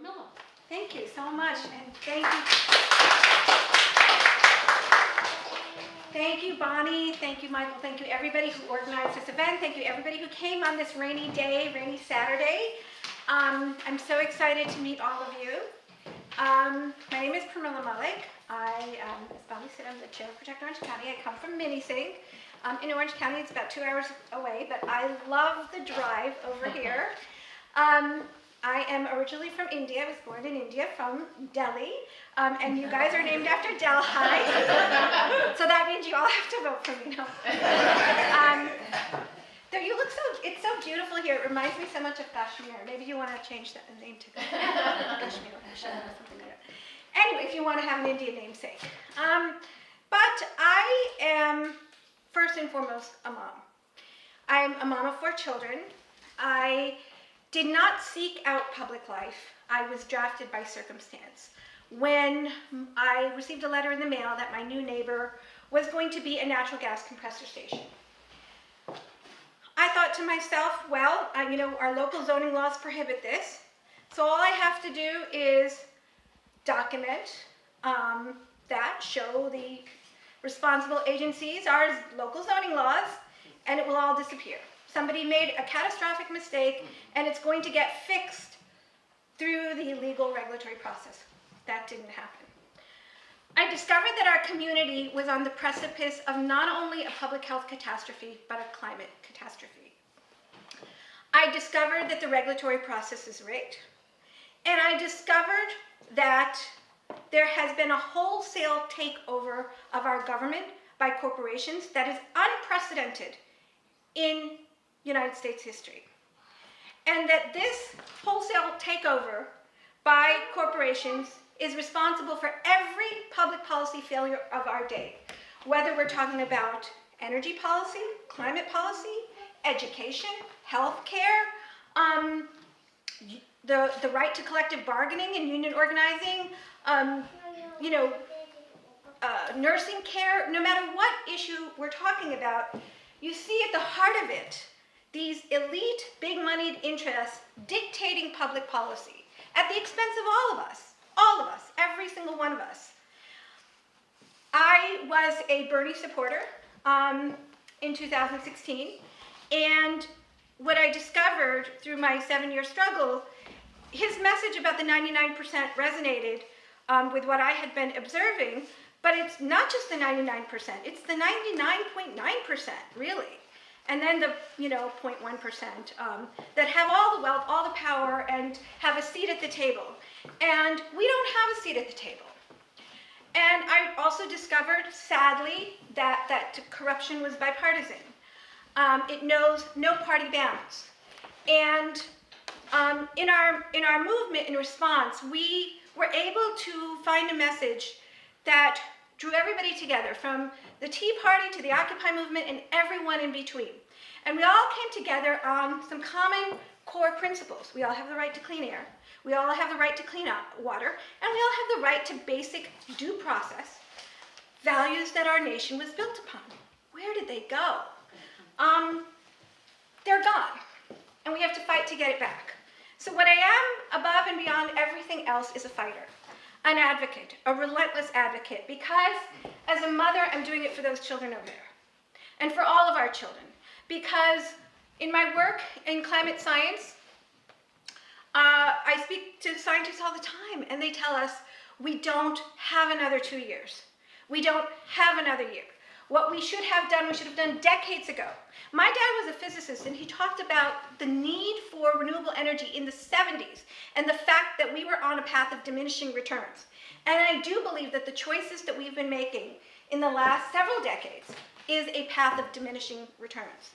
Pramilla. Thank you so much, and thank you. Thank you, Bonnie. Thank you, Michael. Thank you, everybody who organized this event. Thank you, everybody who came on this rainy day, rainy Saturday. I'm so excited to meet all of you. My name is Pramilla Malick. As Bonnie said, I'm the chair of Protect Orange County. I come from Minisink. In Orange County, it's about 2 hours away, but I love the drive over here. I am originally from India. I was born in India, from Delhi, and you guys are named after Delhi, so that means you all have to vote for me now. So you look it's so beautiful here. It reminds me so much of Kashmir. Maybe you want to change that name to Kashmir or something like that. Anyway, if you want to have an Indian namesake. But I am, first and foremost, a mom. I'm a mom of 4 children. I did not seek out public life. I was drafted by circumstance. When I received a letter in the mail that my new neighbor was going to be a natural gas compressor station, I thought to myself, well, our local zoning laws prohibit this, so all I have to do is document that, show the responsible agencies our local zoning laws, and it will all disappear. Somebody made a catastrophic mistake, and it's going to get fixed through the legal regulatory process. That didn't happen. I discovered that our community was on the precipice of not only a public health catastrophe, but a climate catastrophe. I discovered that the regulatory process is rigged, and I discovered that there has been a wholesale takeover of our government by corporations that is unprecedented in United States history. And that this wholesale takeover by corporations is responsible for every public policy failure of our day, whether we're talking about energy policy, climate policy, education, healthcare, the right to collective bargaining and union organizing, nursing care. No matter what issue we're talking about, you see at the heart of it these elite, big-moneyed interests dictating public policy at the expense of all of us, every single one of us. I was a Bernie supporter in 2016, and what I discovered through my 7-year struggle, his message about the 99% resonated with what I had been observing, but it's not just the 99%, it's the 99.9%, really. And then the 0.1% that have all the wealth, all the power, and have a seat at the table. And we don't have a seat at the table. And I also discovered, sadly, that corruption was bipartisan. It knows no party bounds. And in our movement, in response, we were able to find a message that drew everybody together, from the Tea Party to the Occupy movement and everyone in between. And we all came together on some common core principles. We all have the right to clean air. We all have the right to clean water. And we all have the right to basic due process, values that our nation was built upon. Where did they go? They're gone. And we have to fight to get it back. So what I am, above and beyond everything else, is a fighter. An advocate, a relentless advocate, because as a mother, I'm doing it for those children over there, and for all of our children. Because in my work in climate science, I speak to scientists all the time, and they tell us we don't have another 2 years. We don't have another year. What we should have done decades ago. My dad was a physicist, and he talked about the need for renewable energy in the 70s and the fact that we were on a path of diminishing returns. And I do believe that the choices that we've been making in the last several decades is a path of diminishing returns.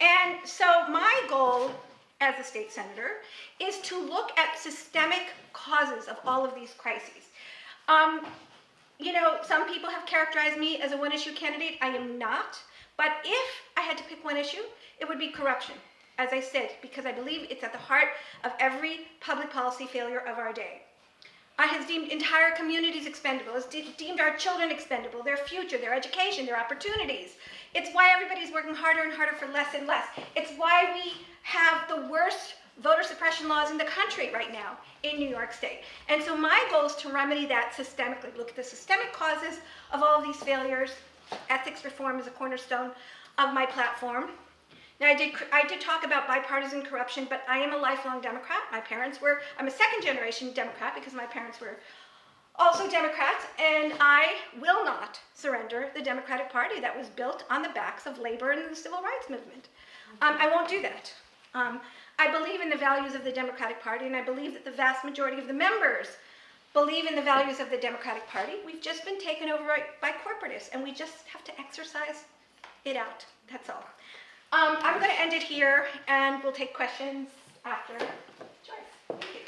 And so my goal as a state senator is to look at systemic causes of all of these crises. Some people have characterized me as a one-issue candidate. I am not. But if I had to pick one issue, it would be corruption, as I said, because I believe it's at the heart of every public policy failure of our day. I have deemed entire communities expendable, has deemed our children expendable, their future, their education, their opportunities. It's why everybody's working harder and harder for less and less. It's why we have the worst voter suppression laws in the country right now in New York State. And so my goal is to remedy that systemically, look at the systemic causes of all of these failures. Ethics reform is a cornerstone of my platform. Now, I did talk about bipartisan corruption, but I am a lifelong Democrat. I'm a second generation Democrat because my parents were also Democrats, and I will not surrender the Democratic Party that was built on the backs of labor and the civil rights movement. I won't do that. I believe in the values of the Democratic Party, and I believe that the vast majority of the members believe in the values of the Democratic Party. We've just been taken over by corporatists, and we just have to exercise it out. That's all. I'm going to end it here, and we'll take questions after Joyce. Thank you.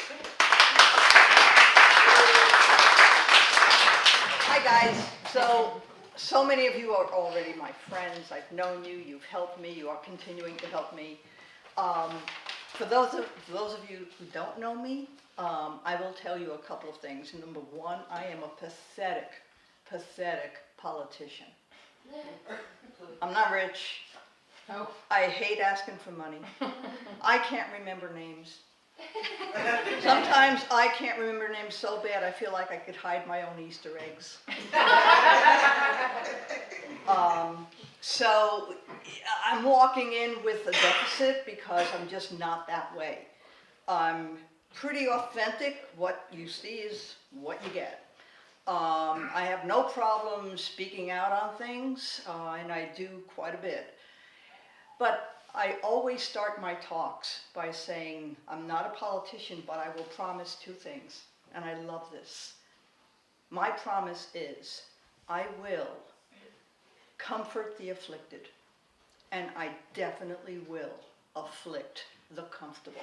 Hi guys. So many of you are already my friends. I've known you. You've helped me. You are continuing to help me. For those of you who don't know me, I will tell you a couple of things. Number one, I am a pathetic politician. I'm not rich. I hate asking for money. I can't remember names. Sometimes I can't remember names so bad I feel like I could hide my own Easter eggs. So I'm walking in with a deficit because I'm just not that way. I'm pretty authentic. What you see is what you get. I have no problem speaking out on things, and I do quite a bit. But I always start my talks by saying, I'm not a politician, but I will promise two things, and I love this. My promise is, I will comfort the afflicted, and I definitely will afflict the comfortable.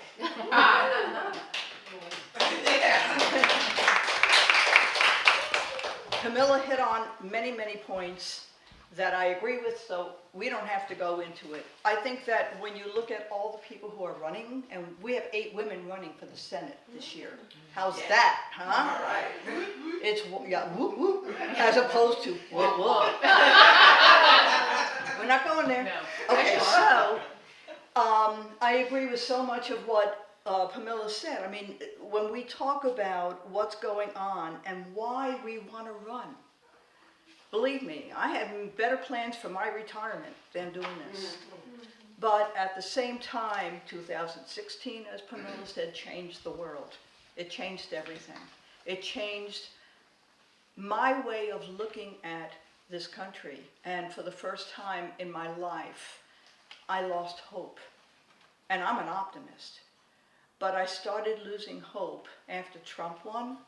Pramilla hit on many, many points that I agree with, so we don't have to go into it. I think that when you look at all the people who are running, and we have 8 women running for the Senate this year. How's that, huh? All right. It's, yeah, whoop, whoop, as opposed to whoop, whoop. We're not going there. No. Okay, so I agree with so much of what Pramilla said. I mean, when we talk about what's going on and why we want to run, believe me, I had better plans for my retirement than doing this. But at the same time, 2016, as Pramilla said, changed the world. It changed everything. It changed my way of looking at this country. And for the first time in my life, I lost hope. And I'm an optimist. But I started losing hope after Trump won,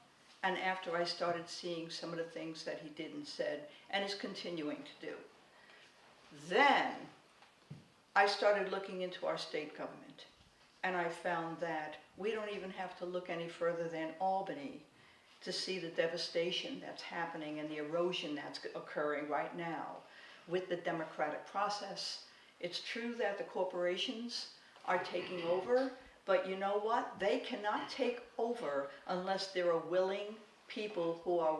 and after I started seeing some of the things that he did and said, and is continuing to do. Then I started looking into our state government, and I found that we don't even have to look any further than Albany to see the devastation that's happening and the erosion that's occurring right now with the democratic process. It's true that the corporations are taking over, but you know what? They cannot take over unless there are willing people who are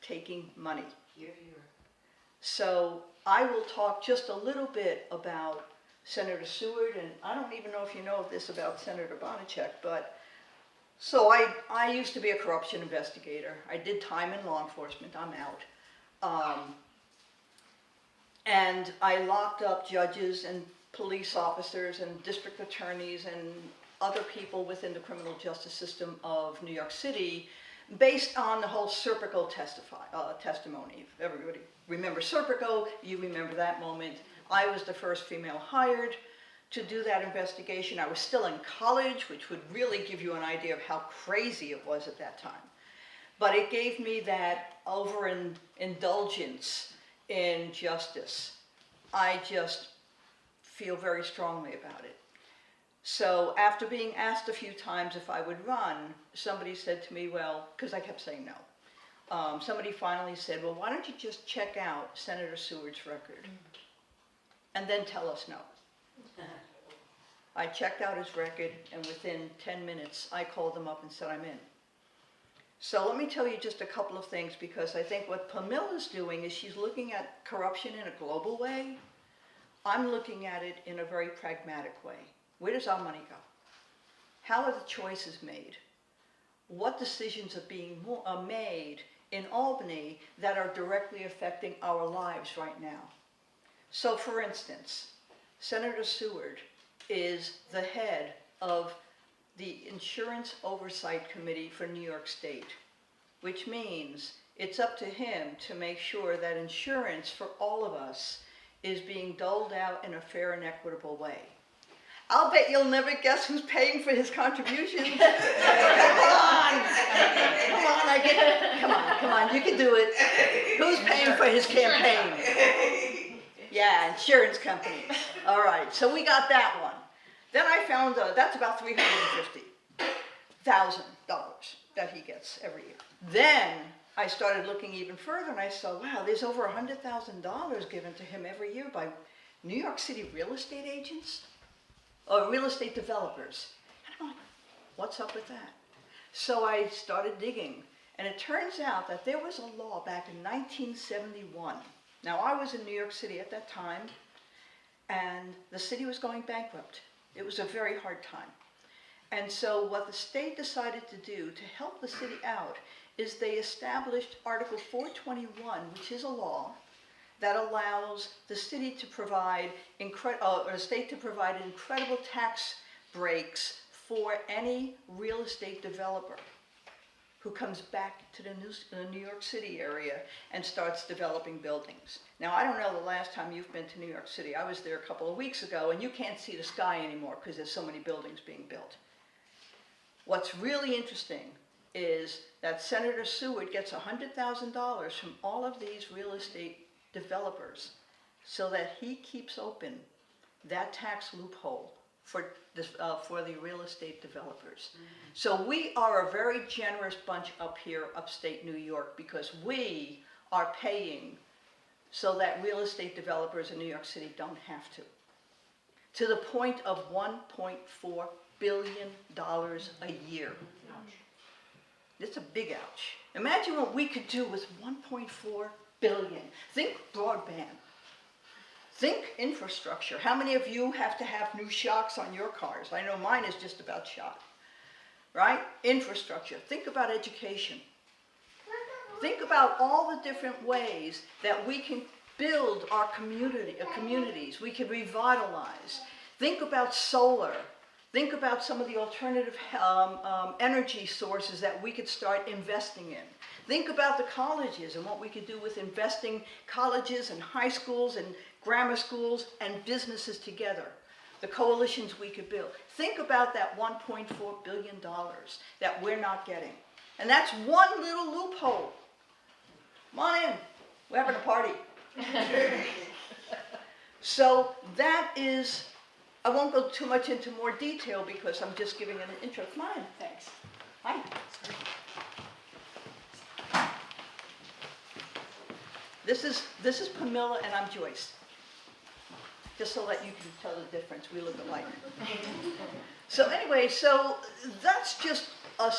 taking money. Here, here. So I will talk just a little bit about Senator Seward, and I don't even know if you know this about Senator Bonacek, but so I used to be a corruption investigator. I did time in law enforcement. I'm out. And I locked up judges and police officers and district attorneys and other people within the criminal justice system of New York City based on the whole Serpico testimony. If everybody remembers Serpico, you remember that moment. I was the first female hired to do that investigation. I was still in college, which would really give you an idea of how crazy it was at that time. But it gave me that overindulgence in justice. I just feel very strongly about it. So after being asked a few times if I would run, somebody said to me, well, because I kept saying no, somebody finally said, well, why don't you just check out Senator Seward's record and then tell us no. I checked out his record, and within 10 minutes, I called him up and said, I'm in. So let me tell you just a couple of things, because I think what Pramilla's doing is she's looking at corruption in a global way. I'm looking at it in a very pragmatic way. Where does our money go? how are the choices made? What decisions are being made in Albany that are directly affecting our lives right now? So for instance, Senator Seward is the head of the Insurance Oversight Committee for New York State, which means it's up to him to make sure that insurance for all of us is being doled out in a fair and equitable way. I'll bet you'll never guess who's paying for his contributions. Come on! Come on, you can do it. Who's paying for his campaign? Yeah, insurance companies. All right, so we got that one. Then I found that's about $350,000 that he gets every year. Then I started looking even further and I saw, wow, there's over $100,000 given to him every year by New York City real estate agents or real estate developers. And I'm like, what's up with that? So I started digging, and it turns out that there was a law back in 1971. Now, I was in New York City at that time, and the city was going bankrupt. It was a very hard time. And so what the state decided to do to help the city out is they established Article 421, which is a law that allows the city to provide state to provide incredible tax breaks for any real estate developer who comes back to the New York City area and starts developing buildings. Now, I don't know the last time you've been to New York City. I was there a couple of weeks ago, and you can't see the sky anymore because there's so many buildings being built. What's really interesting is that Senator Seward gets $100,000 from all of these real estate developers so that he keeps open that tax loophole for the real estate developers. So we are a very generous bunch up here, upstate New York, because we are paying so that real estate developers in New York City don't have to the point of $1.4 billion a year. It's a big ouch. Imagine what we could do with $1.4 billion. Think broadband. Think infrastructure. How many of you have to have new shocks on your cars? I know mine is just about shot. Right? Infrastructure. Think about education. Think about all the different ways that we can build our communities. We can revitalize. Think about solar. Think about some of the alternative energy sources that we could start investing in. Think about the colleges and what we could do with investing colleges and high schools and grammar schools and businesses together. The coalitions we could build. Think about that $1.4 billion that we're not getting. And that's one little loophole. Come on in. We're having a party. So that is, I won't go too much into more detail because I'm just giving an intro. Come on in. Thanks. Hi. This is Pramilla and I'm Joyce. Just so that you can tell the difference, we look alike. So anyway, so that's just a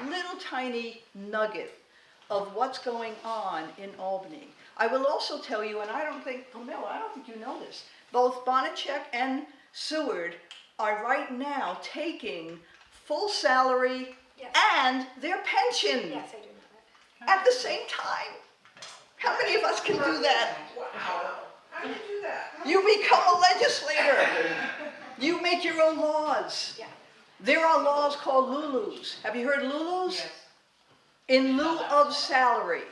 little tiny nugget of what's going on in Albany. I will also tell you, and Pramilla, I don't think you know this, both Bonacek and Seward are right now taking full salary and their pension Yes, I do know that. at the same time. How many of us can do that? Wow. How do you do that? You become a legislator. You make your own laws. Yeah. There are laws called Lulus. Have you heard Lulus? Yes. In lieu of salary.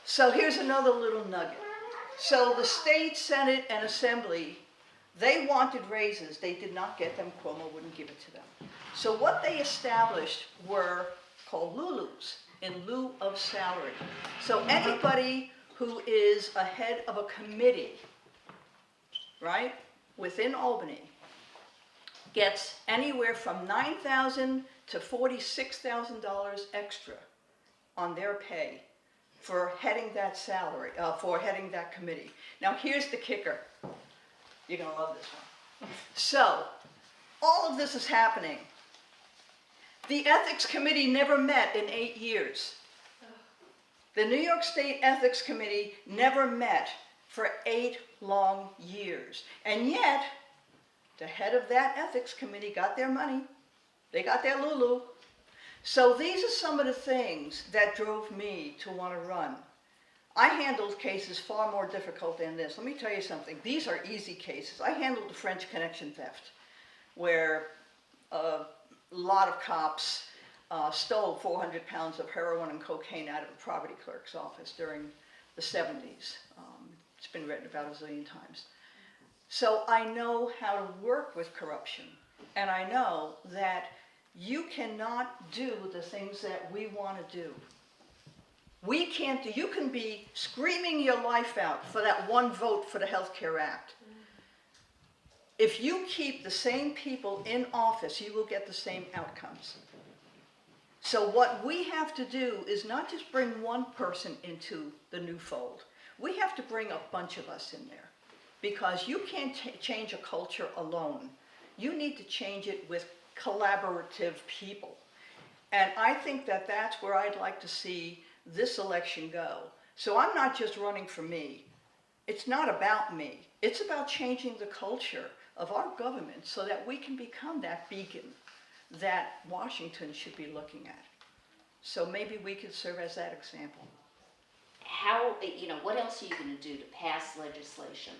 So here's another little nugget. So the state, Senate, and Assembly, they wanted raises. They did not get them. Cuomo wouldn't give it to them. So what they established were called Lulus, in lieu of salary. So anybody who is a head of a committee, right, within Albany, gets anywhere from $9,000 to $46,000 extra on their pay for heading that salary, for heading that committee. Now here's the kicker. You're gonna love this one. So, all of this is happening. The Ethics Committee never met in 8 years. The New York State Ethics Committee never met for 8 long years. And yet, the head of that Ethics Committee got their money They got their Lulu. So these are some of the things that drove me to want to run. I handled cases far more difficult than this. Let me tell you something. These are easy cases. I handled the French Connection theft, where a lot of cops stole 400 pounds of heroin and cocaine out of a property clerk's office during the 70s. It's been written about a zillion times. So I know how to work with corruption, and I know that you cannot do the things that we want to do. We can't do, you can be screaming your life out for that one vote for the Health Care Act. If you keep the same people in office, you will get the same outcomes. So what we have to do is not just bring one person into the new fold. We have to bring a bunch of us in there, because you can't change a culture alone. You need to change it with collaborative people. And I think that that's where I'd like to see this election go. So I'm not just running for me. It's not about me. It's about changing the culture of our government so that we can become that beacon that Washington should be looking at. So maybe we could serve as that example. How, what else are you going to do to pass legislation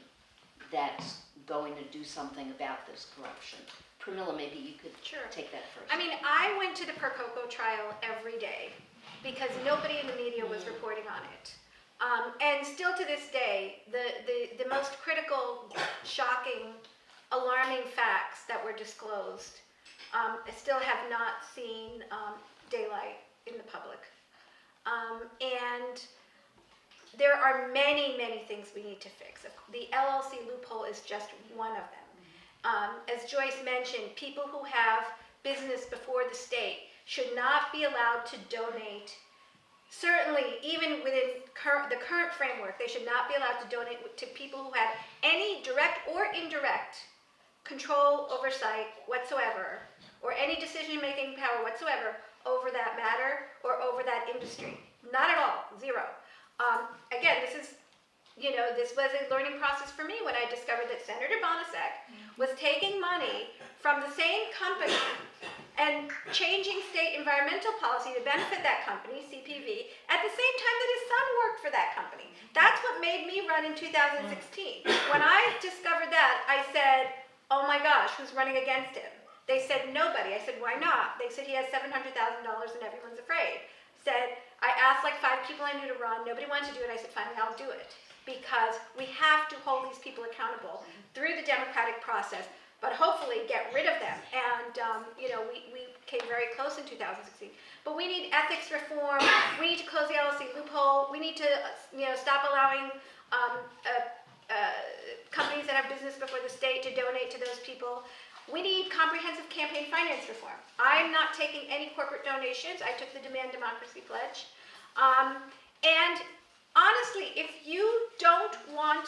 that's going to do something about this corruption? Pramilla, maybe you could take that first. I mean, I went to the Percoco trial every day because nobody in the media was reporting on it. And still to this day, the most critical, shocking, alarming facts that were disclosed still have not seen daylight in the public. And there are many, many things we need to fix. The LLC loophole is just one of them. As Joyce mentioned, people who have business before the state should not be allowed to donate. Certainly, even within the current framework, they should not be allowed to donate to people who have any direct or indirect control, oversight whatsoever, or any decision-making power whatsoever over that matter or over that industry. Not at all, zero. Again, this was a learning process for me when I discovered that Senator Bonasek was taking money from the same company and changing state environmental policy to benefit that company, CPV, at the same time that his son worked for that company. That's what made me run in 2016. When I discovered that, I said, oh my gosh, who's running against him? They said, nobody. I said, why not? They said he has $700,000 and everyone's afraid. I asked like 5 people I knew to run. Nobody wanted to do it. I said, finally, I'll do it. Because we have to hold these people accountable through the democratic process, but hopefully get rid of them. And, we came very close in 2016. But we need ethics reform. We need to close the LLC loophole. We need to, stop allowing companies that have business before the state to donate to those people. We need comprehensive campaign finance reform. I'm not taking any corporate donations. I took the Demand Democracy Pledge. And honestly, if you don't want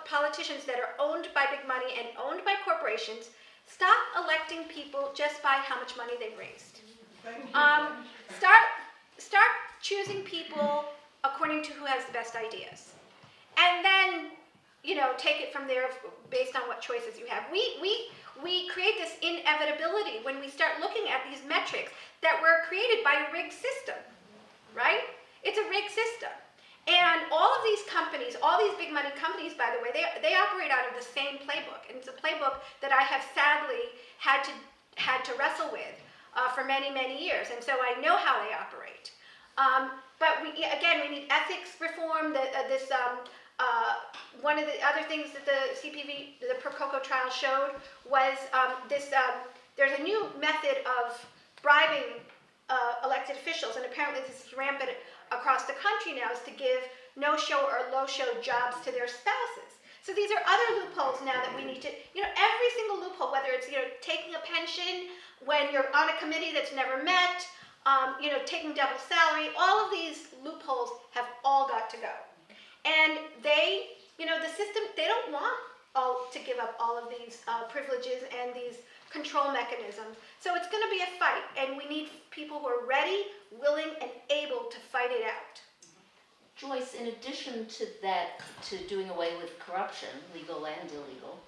politicians that are owned by big money and owned by corporations, stop electing people just by how much money they've raised. Start choosing people according to who has the best ideas. And then, take it from there based on what choices you have. We create this inevitability when we start looking at these metrics that were created by a rigged system, right? It's a rigged system. And all of these companies, all these big money companies, by the way, they operate out of the same playbook. And it's a playbook that I have sadly had to wrestle with for many, many years. And so I know how they operate. But we need ethics reform. One of the other things that the CPV, the Percoco trial showed was there's a new method of bribing elected officials, and apparently this is rampant across the country now, is to give no-show or low-show jobs to their spouses. So these are other loopholes now that we need to, every single loophole, whether it's, taking a pension when you're on a committee that's never met, taking double salary, all of these loopholes have all got to go. And the system, they don't want to give up all of these privileges and these control mechanisms. So it's going to be a fight, and we need people who are ready, willing, and able to fight it out. Joyce, in addition to that, to doing away with corruption, legal and illegal,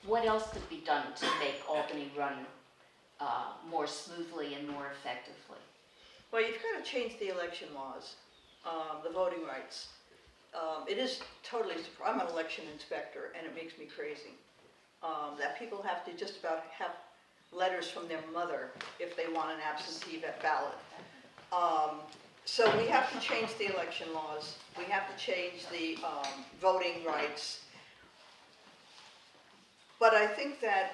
what else could be done to make Albany run more smoothly and more effectively? Well, you've got to change the election laws, the voting rights. It is totally, I'm an election inspector, and it makes me crazy that people have to just about have letters from their mother if they want an absentee ballot. So we have to change the election laws. We have to change the voting rights. But I think that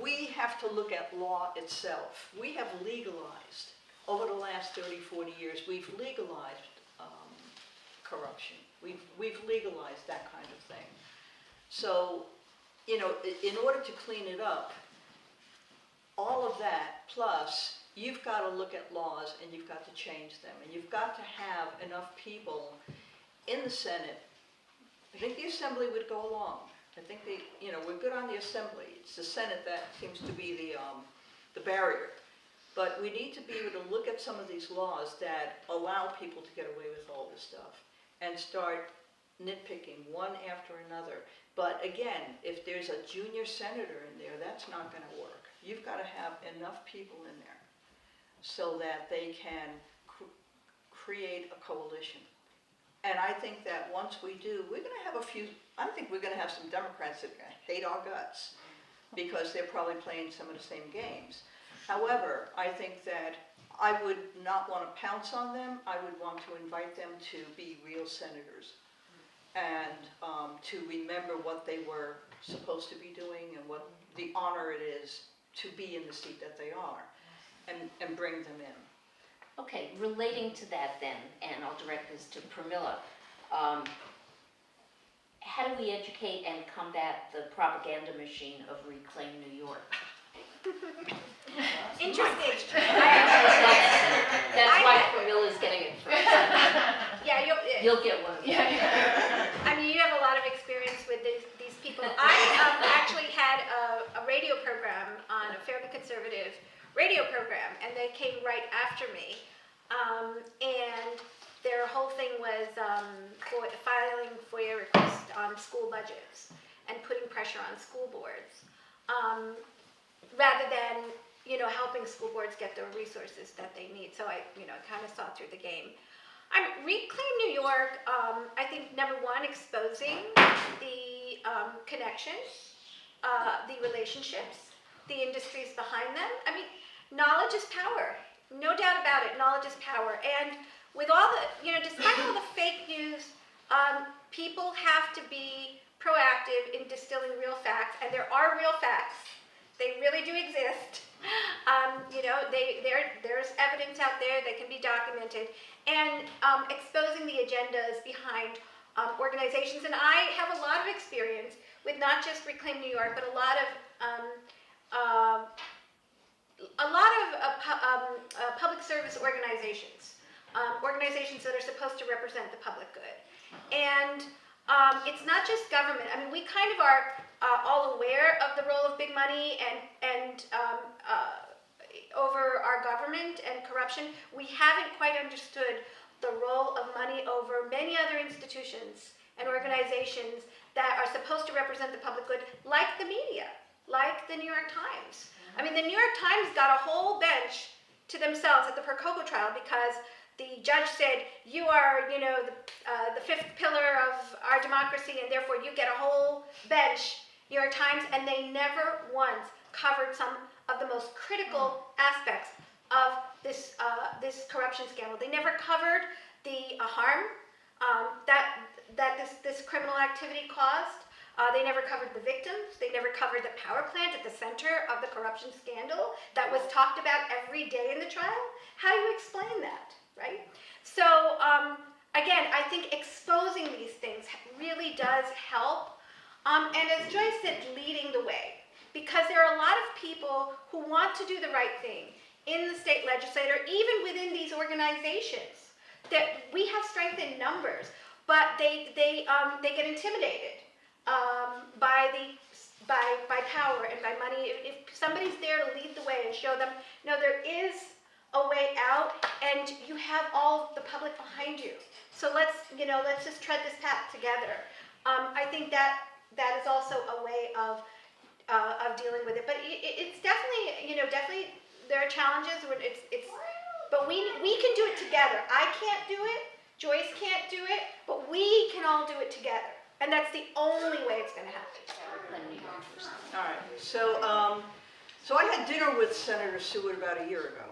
we have to look at law itself. We have legalized, over the last 30, 40 years, we've legalized corruption. We've legalized that kind of thing. So, you know, in order to clean it up, all of that, plus you've got to look at laws and you've got to change them. And you've got to have enough people in the Senate. I think the Assembly would go along. I think we're good on the Assembly. It's the Senate that seems to be the barrier. But we need to be able to look at some of these laws that allow people to get away with all this stuff and start nitpicking one after another. But again, if there's a junior senator in there, that's not going to work. You've got to have enough people in there so that they can create a coalition. And I think that once we do, we're going to have I think we're going to have some Democrats that are going to hate our guts because they're probably playing some of the same games. However, I think that I would not want to pounce on them. I would want to invite them to be real senators and to remember what they were supposed to be doing and what the honor it is to be in the seat that they are, and bring them in. Okay, relating to that then, and I'll direct this to Pramilla, how do we educate and combat the propaganda machine of Reclaim New York? Interesting. That's why Pramilla's getting it first. Yeah, You'll get one. I mean, you have a lot of experience with these people. I actually had a radio program on a fairly conservative radio program, and they came right after me. And their whole thing was filing FOIA requests on school budgets and putting pressure on school boards, rather than helping school boards get the resources that they need. So I kind of saw through the game. Reclaim New York, I think, number one, exposing the connections, the relationships, the industries behind them. I mean, knowledge is power. No doubt about it, knowledge is power. And with all despite all the fake news, people have to be proactive in distilling real facts, and there are real facts. They really do exist. There's evidence out there that can be documented, and exposing the agendas behind organizations. And I have a lot of experience with not just Reclaim New York, but a lot of public service organizations, organizations that are supposed to represent the public good. And it's not just government. I mean, we kind of are all aware of the role of big money and over our government and corruption. We haven't quite understood the role of money over many other institutions and organizations that are supposed to represent the public good, like the media, like the New York Times. I mean, the New York Times got a whole bench to themselves at the Percoco trial because the judge said, you are, the fifth pillar of our democracy, and therefore you get a whole bench, New York Times, and they never once covered some of the most critical aspects of this corruption scandal. They never covered the harm that this criminal activity caused. They never covered the victims. They never covered the power plant at the center of the corruption scandal that was talked about every day in the trial. How do you explain that, right? So again, I think exposing these things really does help. And as Joyce said, leading the way. Because there are a lot of people who want to do the right thing in the state legislature, even within these organizations. That we have strength in numbers, but they get intimidated by power and by money. If somebody's there to lead the way and show them, no, there is a way out, and you have all the public behind you. So let's just tread this path together. I think that is also a way of of dealing with it. But it's definitely, definitely there are challenges. But we can do it together. I can't do it. Joyce can't do it. But we can all do it together. And that's the only way it's going to happen. All right, so I had dinner with Senator Seward about a year ago.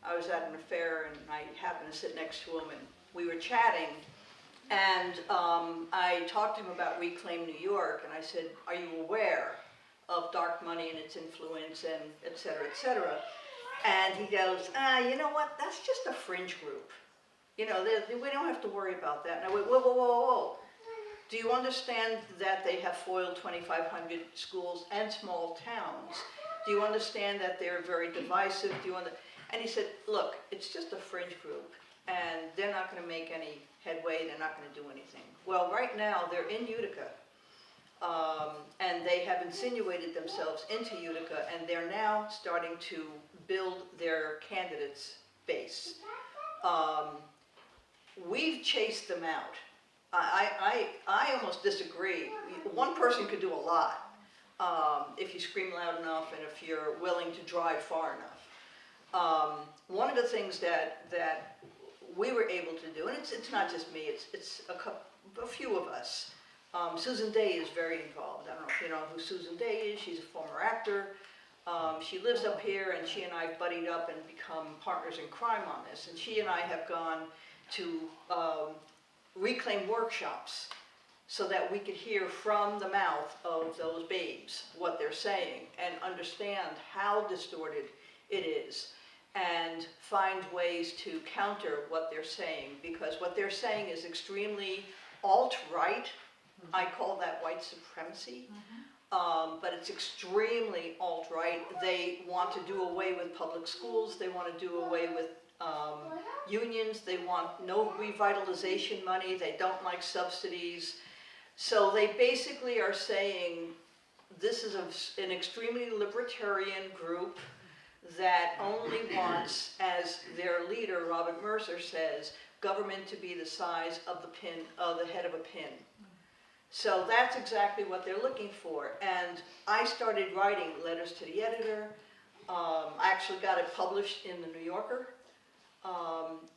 I was at an affair and I happened to sit next to him and we were chatting. And I talked to him about Reclaim New York and I said, are you aware of dark money and its influence and et cetera, et cetera? And he goes, you know what, that's just a fringe group. We don't have to worry about that. And I went, whoa, whoa, whoa, whoa. Do you understand that they have foiled 2,500 schools and small towns? Do you understand that they're very divisive? And he said, look, it's just a fringe group, and they're not going to make any headway. They're not going to do anything. Well, right now, they're in Utica, and they have insinuated themselves into Utica, and they're now starting to build their candidates' base. We've chased them out. I almost disagree. One person could do a lot if you scream loud enough and if you're willing to drive far enough. One of the things that we were able to do, and it's not just me, it's a few of us. Susan Day is very involved. I don't know if you know who Susan Day is. She's a former actor. She lives up here, and she and I have buddied up and become partners in crime on this. And she and I have gone to reclaim workshops so that we could hear from the mouth of those babes what they're saying and understand how distorted it is and find ways to counter what they're saying, because what they're saying is extremely alt-right. I call that white supremacy, but it's extremely alt-right. They want to do away with public schools. They want to do away with unions. They want no revitalization money. They don't like subsidies. So they basically are saying this is an extremely libertarian group that only wants, as their leader, Robert Mercer, says, government to be the size of the head of a pin. So that's exactly what they're looking for. And I started writing letters to the editor. I actually got it published in the New Yorker.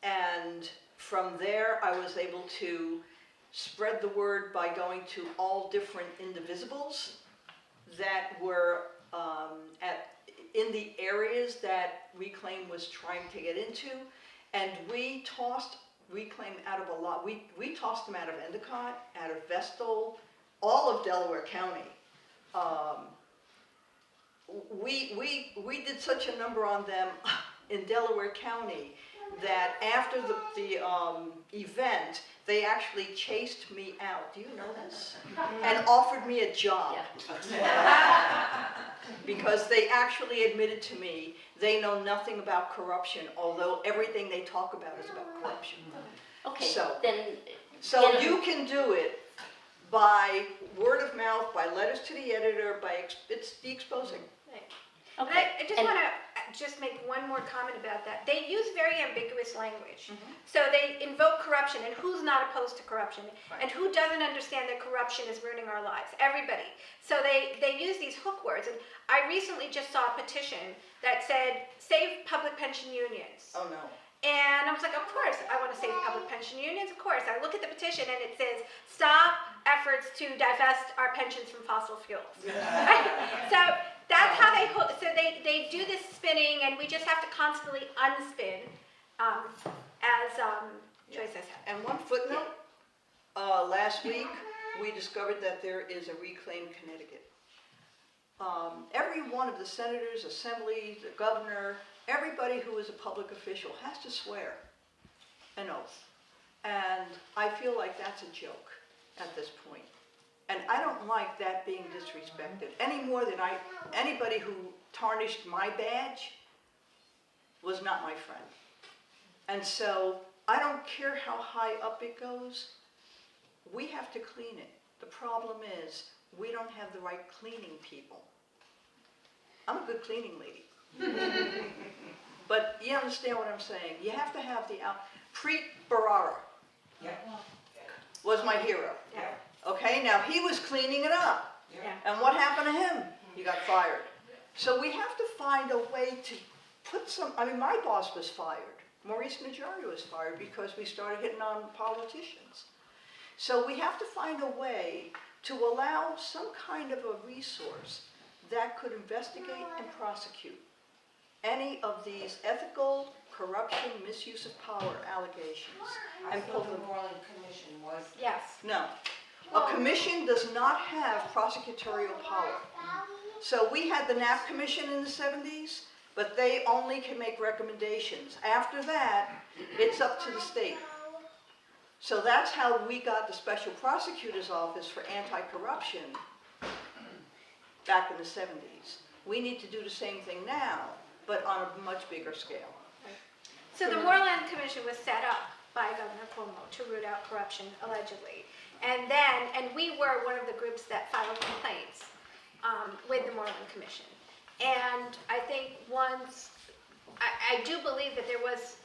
And from there, I was able to spread the word by going to all different indivisibles that were in the areas that Reclaim was trying to get into. And we tossed Reclaim out of a lot. We tossed them out of Endicott, out of Vestal, all of Delaware County. We did such a number on them in Delaware County that after the event, they actually chased me out. Do you know this? And offered me a job. Because they actually admitted to me they know nothing about corruption, although everything they talk about is about corruption. Okay, So you can do it by word of mouth, by letters to the editor, it's the exposing. Okay. I just want to just make one more comment about that. They use very ambiguous language. So they invoke corruption, and who's not opposed to corruption? Right. And who doesn't understand that corruption is ruining our lives? Everybody. So they use these hook words. And I recently just saw a petition that said, save public pension unions. Oh no. And I was like, of course, I want to save public pension unions, of course. I look at the petition and it says, stop efforts to divest our pensions from fossil fuels. So that's how they hook. So they do this spinning, and we just have to constantly unspin, as Joyce says. And one footnote, last week we discovered that there is a Reclaim Connecticut. Every one of the senators, assemblies, the governor, everybody who is a public official has to swear an oath. And I feel like that's a joke at this point. And I don't like that being disrespected any more than anybody who tarnished my badge was not my friend. And so I don't care how high up it goes, we have to clean it. The problem is we don't have the right cleaning people. I'm a good cleaning lady. But you understand what I'm saying. You have to have Preet Bharara was my hero. Yeah. Okay, now he was cleaning it up. Yeah. And what happened to him? He got fired. So we have to find a way to put some, I mean, my boss was fired. Maurice Majori was fired because we started hitting on politicians. So we have to find a way to allow some kind of a resource that could investigate and prosecute any of these ethical, corruption, misuse of power allegations. I thought the Moreland Commission was. Yes. No. A commission does not have prosecutorial power. So we had the NAP commission in the 70s, but they only can make recommendations. After that, it's up to the state. So that's how we got the Special Prosecutor's Office for Anti-Corruption back in the 70s. We need to do the same thing now, but on a much bigger scale. So the Moreland Commission was set up by Governor Cuomo to root out corruption, allegedly. And we were one of the groups that filed complaints with the Moreland Commission. And I think I do believe that there was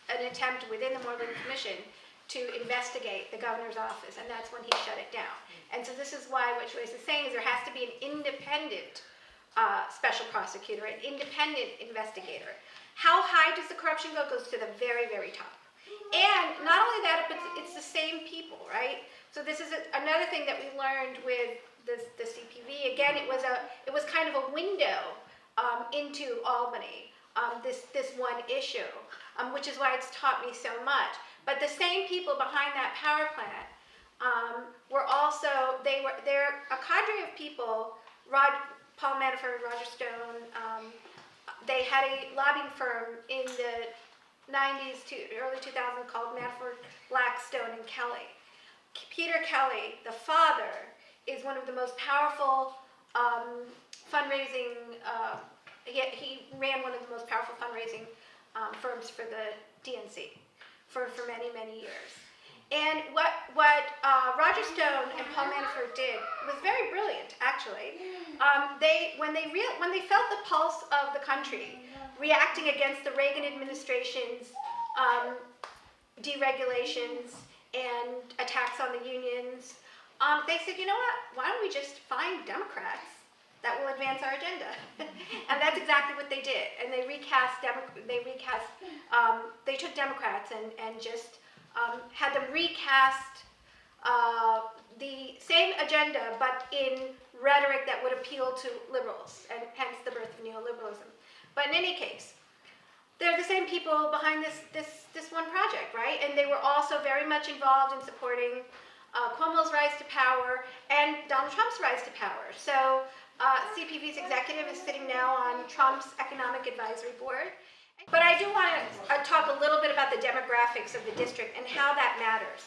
an attempt within the Moreland Commission to investigate the governor's office, and that's when he shut it down. And so this is why what Joyce is saying is there has to be an independent special prosecutor, an independent investigator. How high does the corruption go? It goes to the very, very top. And not only that, but it's the same people, right? So this is another thing that we learned with the CPV. Again, it was kind of a window into Albany, this one issue, which is why it's taught me so much. But the same people behind that power plant were also, they're a cadre of people, Paul Manafort, Roger Stone, they had a lobbying firm in the 90s to early 2000s called Manafort, Blackstone, and Kelly. Peter Kelly, the father, is one of the most powerful fundraising, he ran one of the most powerful fundraising firms for the DNC for many, many years. And what Roger Stone and Paul Manafort did was very brilliant, actually. When they felt the pulse of the country reacting against the Reagan administration's deregulations and attacks on the unions, they said, you know what, why don't we just find Democrats that will advance our agenda? And that's exactly what they did. And they took Democrats and just had them recast the same agenda, but in rhetoric that would appeal to liberals, and hence the birth of neoliberalism. But in any case, they're the same people behind this one project, right? And they were also very much involved in supporting Cuomo's rise to power and Donald Trump's rise to power. So CPV's executive is sitting now on Trump's Economic Advisory Board. But I do want to talk a little bit about the demographics of the district and how that matters.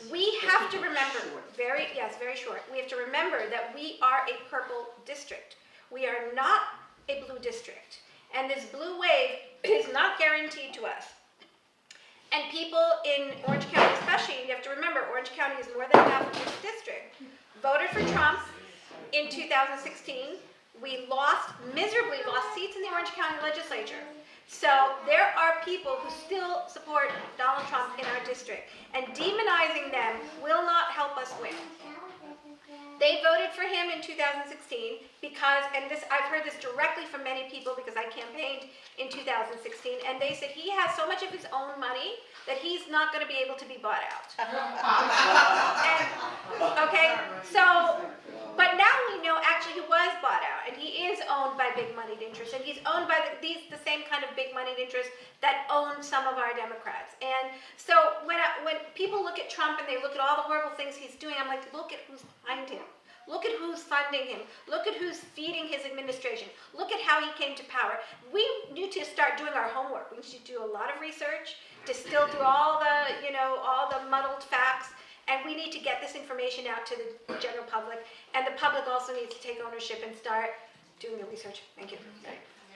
We have to remember, very short, we have to remember that we are a purple district. We are not a blue district. And this blue wave is not guaranteed to us. And people in Orange County especially, you have to remember, Orange County is more than half of this district, voted for Trump in 2016. We miserably lost seats in the Orange County legislature. So there are people who still support Donald Trump in our district, and demonizing them will not help us win. They voted for him in 2016 because, and I've heard this directly from many people because I campaigned in 2016, and they said he has so much of his own money that he's not going to be able to be bought out. But now we know actually he was bought out, and he is owned by big moneyed interests, and he's owned by the same kind of big moneyed interests that own some of our Democrats. And so when people look at Trump and they look at all the horrible things he's doing, I'm like, look at who's behind him. Look at who's funding him. Look at who's feeding his administration. Look at how he came to power. We need to start doing our homework. We need to do a lot of research, distill through all the muddled facts, and we need to get this information out to the general public. And the public also needs to take ownership and start doing the research. Thank you.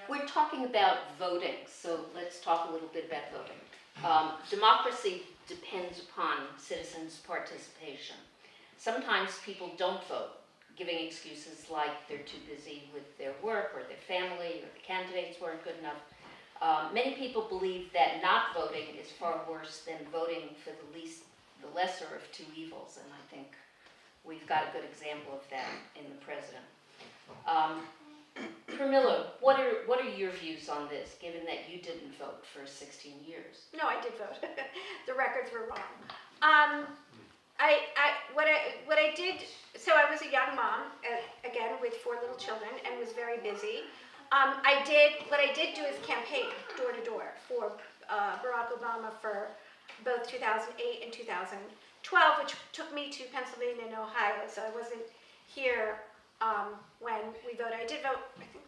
We're talking about voting, so let's talk a little bit about voting. Democracy depends upon citizens' participation. Sometimes people don't vote, giving excuses like they're too busy with their work or their family or the candidates weren't good enough. Many people believe that not voting is far worse than voting for the lesser of two evils, and I think we've got a good example of that in the president. Pramilla, what are your views on this, given that you didn't vote for 16 years? No, I did vote. The records were wrong. What I did, so I was a young mom, again, with 4 little children, and was very busy. What I did do is campaign door to door for Barack Obama for both 2008 and 2012, which took me to Pennsylvania and Ohio, so I wasn't here when we voted. I did vote, I think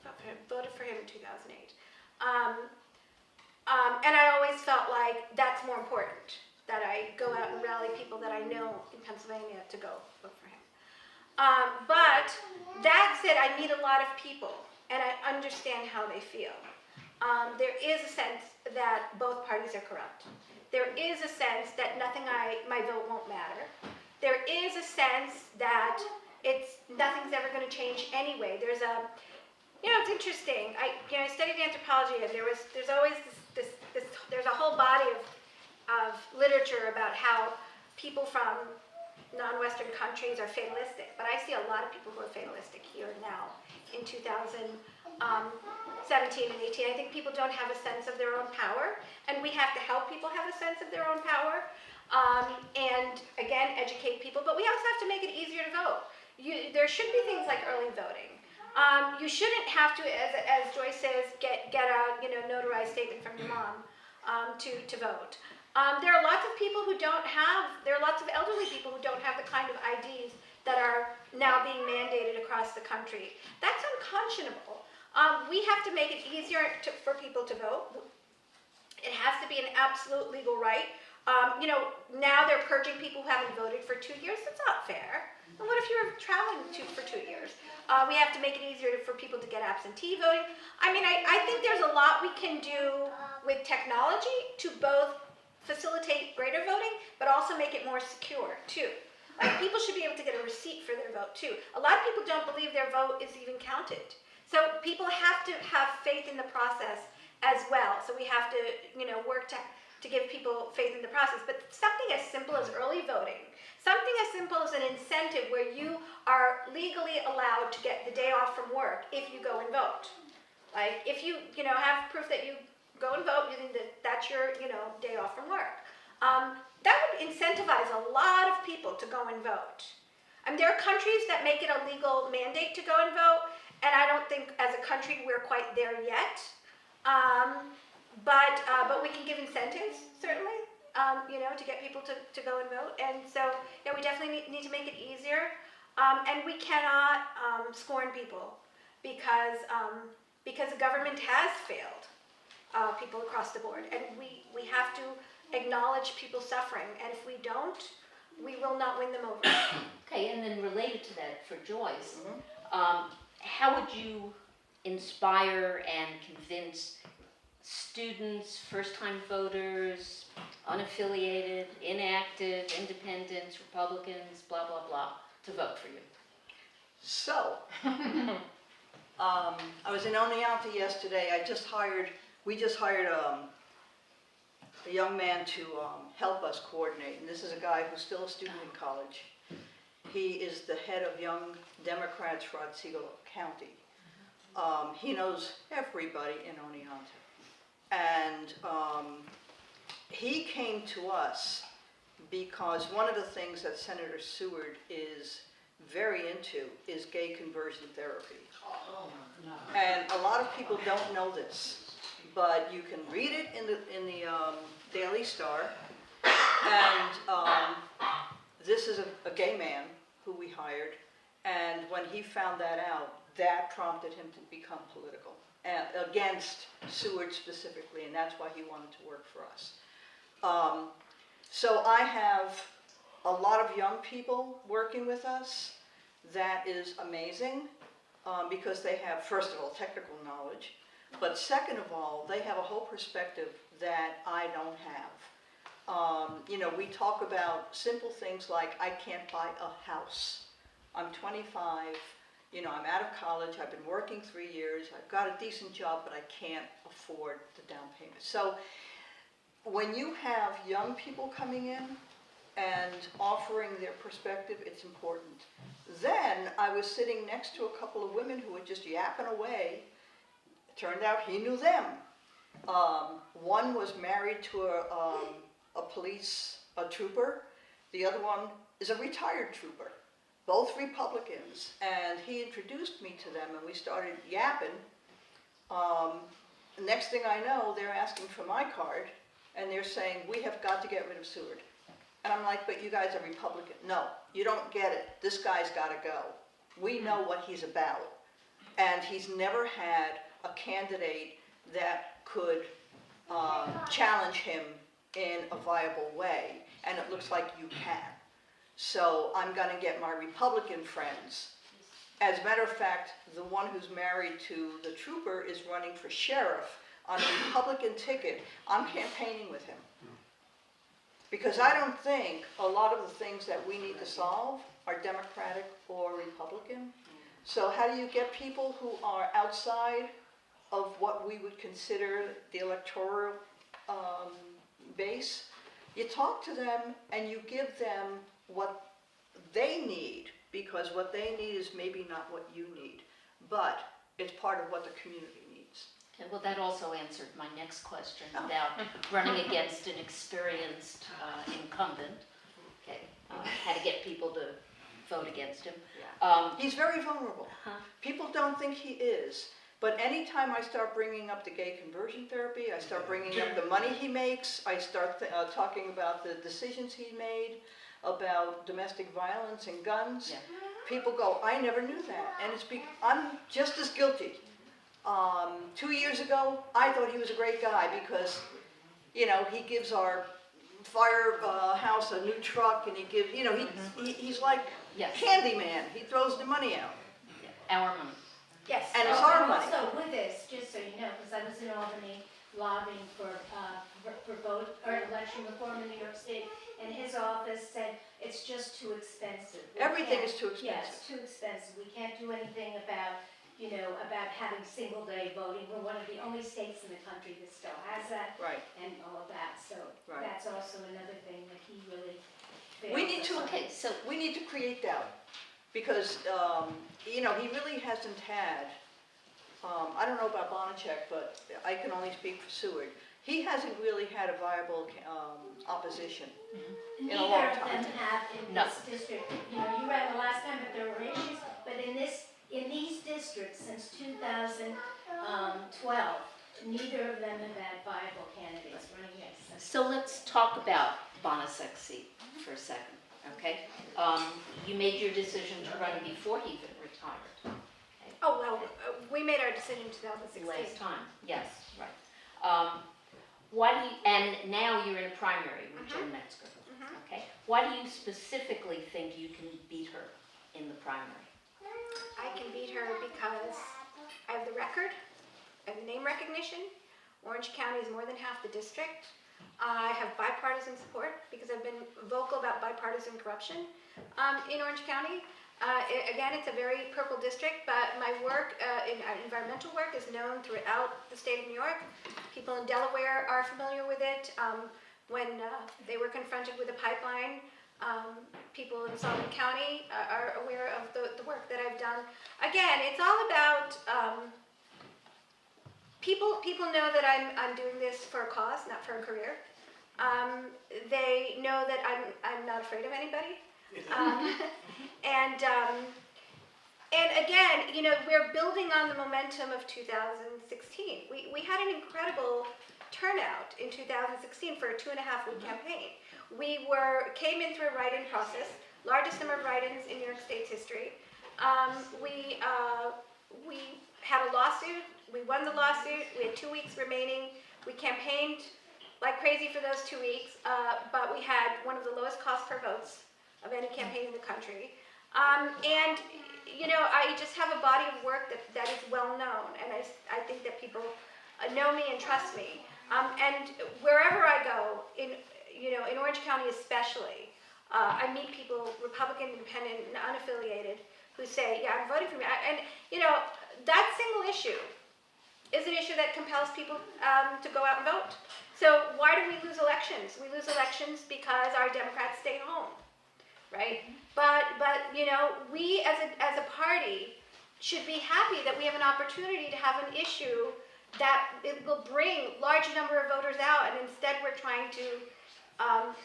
voted for him in 2008. And I always felt like that's more important, that I go out and rally people that I know in Pennsylvania to go vote for him. But that said, I meet a lot of people, and I understand how they feel. There is a sense that both parties are corrupt. There is a sense that my vote won't matter. There is a sense that nothing's ever going to change anyway. There's it's interesting. I studied anthropology, and there's always there's a whole body of literature about how people from non-Western countries are fatalistic, but I see a lot of people who are fatalistic here now in 2017 and 18. I think people don't have a sense of their own power, and we have to help people have a sense of their own power, and again, educate people, but we also have to make it easier to vote. There should be things like early voting. You shouldn't have to, as Joyce says, get a notarized statement from your mom to vote. There are lots of people who there are lots of elderly people who don't have the kind of IDs that are now being mandated across the country. That's unconscionable. We have to make it easier for people to vote. It has to be an absolute legal right. Now they're purging people who haven't voted for 2 years. That's not fair. And what if you're traveling for 2 years? We have to make it easier for people to get absentee voting. I think there's a lot we can do with technology to both facilitate greater voting, but also make it more secure, too. Like, people should be able to get a receipt for their vote, too. A lot of people don't believe their vote is even counted. So people have to have faith in the process as well. So we have to, work to give people faith in the process. But something as simple as early voting, something as simple as an incentive where you are legally allowed to get the day off from work if you go and vote. Like, if you, have proof that you go and vote, that's your, day off from work. That would incentivize a lot of people to go and vote. There are countries that make it a legal mandate to go and vote, and I don't think as a country we're quite there yet. But we can give incentives, certainly, to get people to go and vote. And so, we definitely need to make it easier. And we cannot scorn people because the government has failed people across the board. And we have to acknowledge people's suffering. And if we don't, we will not win them over. Okay, and then related to that, for Joyce, how would you inspire and convince students, first-time voters, unaffiliated, inactive, independents, Republicans, blah, blah, blah, to vote for you? So, I was in Oneonta yesterday. We just hired a young man to help us coordinate, and this is a guy who's still a student in college. He is the head of Young Democrats for Otsego County. He knows everybody in Oneonta. And he came to us because one of the things that Senator Seward is very into is gay conversion therapy. And a lot of people don't know this, but you can read it in the Daily Star. And this is a gay man who we hired, and when he found that out, that prompted him to become political, against Seward specifically, and that's why he wanted to work for us. So I have a lot of young people working with us. That is amazing, because they have, first of all, technical knowledge, but second of all, they have a whole perspective that I don't have. We talk about simple things like, I can't buy a house. I'm 25, I'm out of college, I've been working 3 years, I've got a decent job, but I can't afford the down payment. So when you have young people coming in, and offering their perspective, it's important. Then I was sitting next to a couple of women who were just yapping away. It turned out he knew them. One was married to a trooper. The other one is a retired trooper, both Republicans. And he introduced me to them, and we started yapping. Next thing I know, they're asking for my card, and they're saying, we have got to get rid of Seward. And I'm like, but you guys are Republican. No, you don't get it. This guy's got to go. We know what he's about. And he's never had a candidate that could challenge him in a viable way. And it looks like you can. So I'm going to get my Republican friends. As a matter of fact, the one who's married to the trooper is running for sheriff on a Republican ticket. I'm campaigning with him. Because I don't think a lot of the things that we need to solve are Democratic or Republican. So how do you get people who are outside of what we would consider the electoral base? You talk to them and you give them what they need, because what they need is maybe not what you need, but it's part of what the community needs. Okay, well, that also answered my next question about running against an experienced incumbent. Okay, how to get people to vote against him. He's very vulnerable. People don't think he is, but anytime I start bringing up the gay conversion therapy, I start bringing up the money he makes, I start talking about the decisions he made, about domestic violence and guns, people go, I never knew that, and I'm just as guilty. 2 years ago, I thought he was a great guy because, you know, he gives our firehouse a new truck, and he gives, you know, he's like handyman. He throws the money out. Our money. Yes. And it's our money. Also with this, just so you know, because I was in Albany lobbying for vote or election reform in New York State, and his office said it's just too expensive. Everything is too Yes, expensive. too expensive. We can't do anything about, you know, about having single day voting. We're one of the only states in the country that still has that. Right. And all of that. So Right. that's also another thing that he really failed. We need to. Okay, so We need to create doubt, because you know, he really hasn't had. I don't know about Bonacek, but I can only speak for Seward. He hasn't really had a viable opposition in a long Neither of time. them have in No. this district. You know, you read the last time that there were issues, but in these districts since 2012, neither of them have had viable candidates running against them. So let's talk about Bonacek's seat for a second, okay? You made your decision to run before he even retired. Oh, well, we made our decision in 2016. Last time, yes, right. And now you're in a primary with Jen Metzger, okay? Why do you specifically think you can beat her in the primary? I can beat her because I have the record, I have name recognition. Orange County is more than half the district. I have bipartisan support because I've been vocal about bipartisan corruption in Orange County. Again, it's a very purple district, but my work, environmental work, is known throughout the state of New York. People in Delaware are familiar with it. When they were confronted with a pipeline, people in Sullivan County are aware of the work that I've done. Again, it's all about people know that I'm doing this for a cause, not for a career. They know that I'm not afraid of anybody. And again, you know, we're building on the momentum of 2016. We had an incredible turnout in 2016 for a 2.5-week campaign. We came in through a write-in process, largest number of write-ins in New York State's history. We had a lawsuit. We won the lawsuit. We had 2 weeks remaining. We campaigned like crazy for those 2 weeks, but we had one of the lowest cost per votes of any campaign in the country. And, you know, I just have a body of work that is well known, and I think that people know me and trust me. And wherever I go, in Orange County especially, I meet people, Republican, Independent, and unaffiliated, who say, yeah, I'm voting for me. And, you know, that single issue is an issue that compels people to go out and vote. So why do we lose elections? We lose elections because our Democrats stay home, right? But you know, we as a party should be happy that we have an opportunity to have an issue that it will bring large number of voters out, and instead we're trying to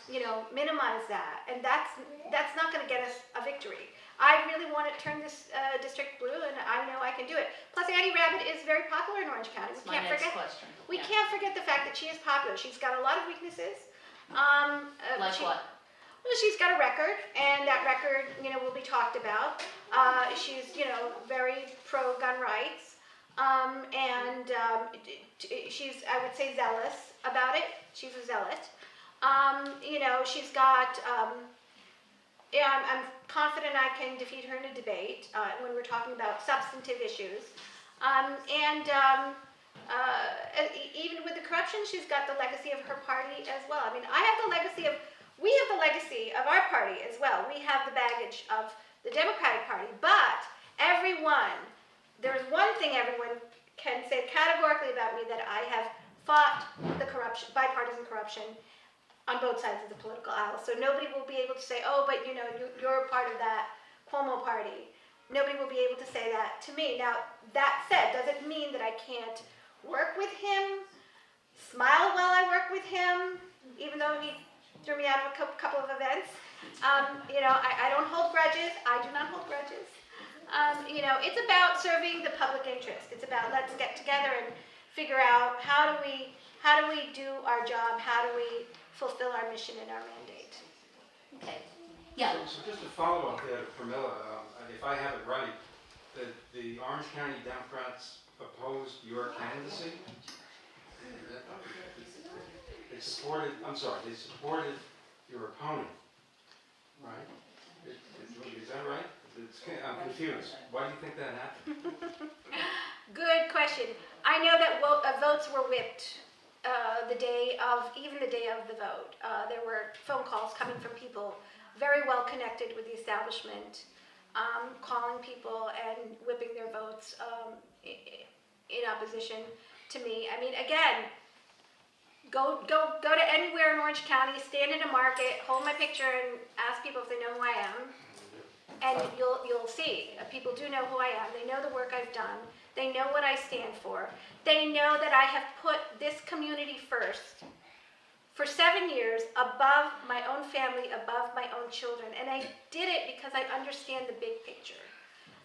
you know, minimize that, and that's not going to get us a victory. I really want to turn this district blue, and I know I can do it. Plus, Annie Rabbit is very popular in Orange County. That's my next question. We Yeah. can't forget the fact that she is popular. She's got a lot of weaknesses. Like what? Well, she's got a record, and that record, you know, will be talked about. She's, you know, very pro-gun rights, and she's, I would say, zealous about it. She's a zealot. You know, she's got. Yeah, I'm confident I can defeat her in a debate when we're talking about substantive issues. Even with the corruption, she's got the legacy of her party as well. I mean, we have the legacy of our party as well. We have the baggage of the Democratic Party, but there's one thing everyone can say categorically about me, that I have fought the corruption, bipartisan corruption, on both sides of the political aisle. So nobody will be able to say, oh, but you know, you're a part of that Cuomo party. Nobody will be able to say that to me. Now, that said, does it mean that I can't work with him, smile while I work with him, even though he threw me out of a couple of events? You know, I don't hold grudges. I do not hold grudges. You know, it's about serving the public interest. It's about, let's get together and figure out how do we do our job, how do we fulfill our mission and our mandate. Okay. Yeah. So just to follow up there, Pramilla, if I have it right, the Orange County Democrats opposed your candidacy? They supported your opponent, right? Is that right? I'm confused. Why do you think that happened? Good question. I know that votes were whipped the day of the vote. There were phone calls coming from people very well connected with the establishment, calling people and whipping their votes in opposition to me. I mean, again, go to anywhere in Orange County, stand in a market, hold my picture, and ask people if they know who I am, and you'll see. People do know who I am. They know the work I've done. They know what I stand for. They know that I have put this community first for 7 years, above my own family, above my own children. And I did it because I understand the big picture.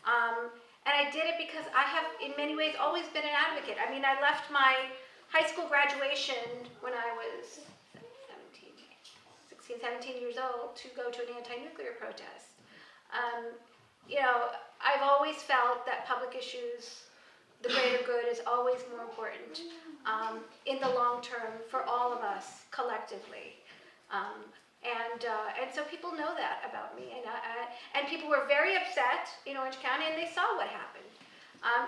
And I did it because I have, in many ways, always been an advocate. I mean, I left my high school graduation when I was 16, 17 years old to go to an anti-nuclear protest. You know, I've always felt that public issues, the greater good, is always more important in the long term for all of us collectively. And so people know that about me, and people were very upset in Orange County, and they saw what happened.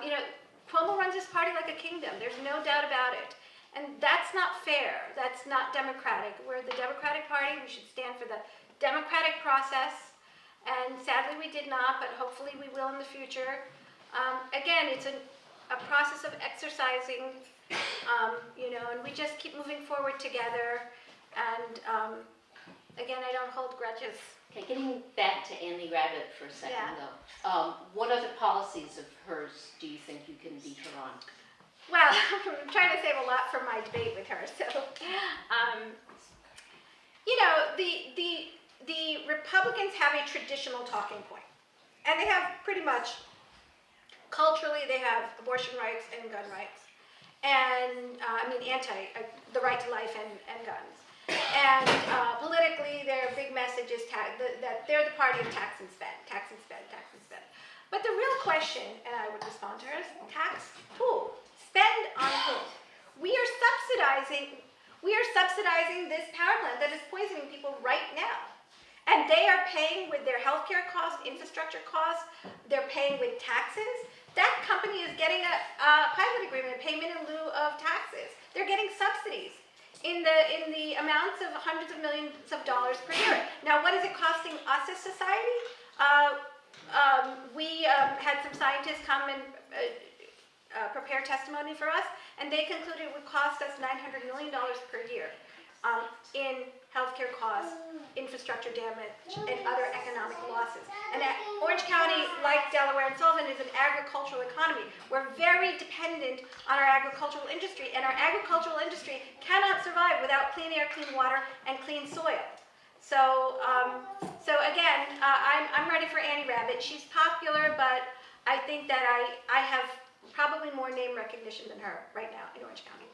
You know, Cuomo runs his party like a kingdom. There's no doubt about it, and that's not fair. That's not democratic. We're the Democratic Party. We should stand for the democratic process, and sadly we did not, but hopefully we will in the future. Again, it's a process of exercising, you know, and we just keep moving forward together. And again, I don't hold grudges. Okay, getting back to Annie Rabbit for a second, Yeah. though. What other policies of hers do you think you can beat her on? Well, I'm trying to save a lot for my debate with her. So, you know, the Republicans have a traditional talking point, and they have pretty much. Culturally, they have abortion rights and gun rights, and the right to life and guns. And politically, their big message is that they're the party of tax and spend, tax and spend, tax and spend. But the real question, and I would respond to her, is tax who? Spend on who? We are subsidizing this power plant that is poisoning people right now. And they are paying with their healthcare costs, infrastructure costs, they're paying with taxes. That company is getting a pilot agreement, payment in lieu of taxes. They're getting subsidies in the amounts of hundreds of millions of dollars per year. Now, what is it costing us as society? We had some scientists come and prepare testimony for us, and they concluded it would cost us $900 million per year in healthcare costs, infrastructure damage, and other economic losses. And Orange County, like Delaware and Sullivan, is an agricultural economy. We're very dependent on our agricultural industry, and our agricultural industry cannot survive without clean air, clean water, and clean soil. So, again, I'm ready for Annie Rabbit. She's popular, but I think that I have probably more name recognition than her right now in Orange County.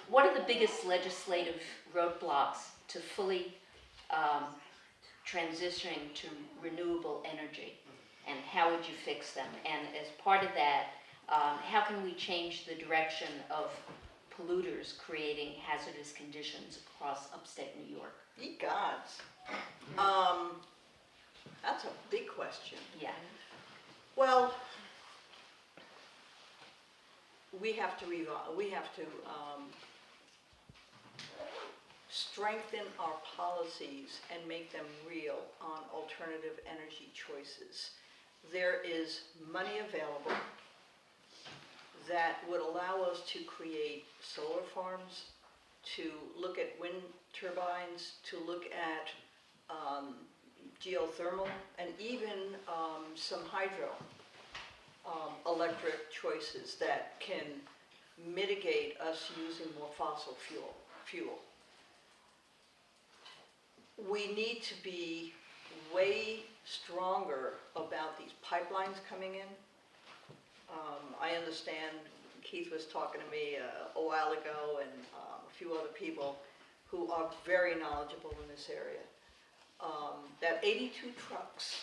What are the biggest legislative roadblocks to fully transitioning to renewable energy, and how would you fix them? And as part of that, how can we change the direction of polluters creating hazardous conditions across upstate New York? Ye gods. That's a big question. Yeah. Well, we have to strengthen our policies and make them real on alternative energy choices. There is money available that would allow us to create solar farms, to look at wind turbines, to look at geothermal, and even some hydro electric choices that can mitigate us using more fossil fuel. We need to be way stronger about these pipelines coming in. I understand Keith was talking to me a while ago, and a few other people who are very knowledgeable in this area. That 82 trucks,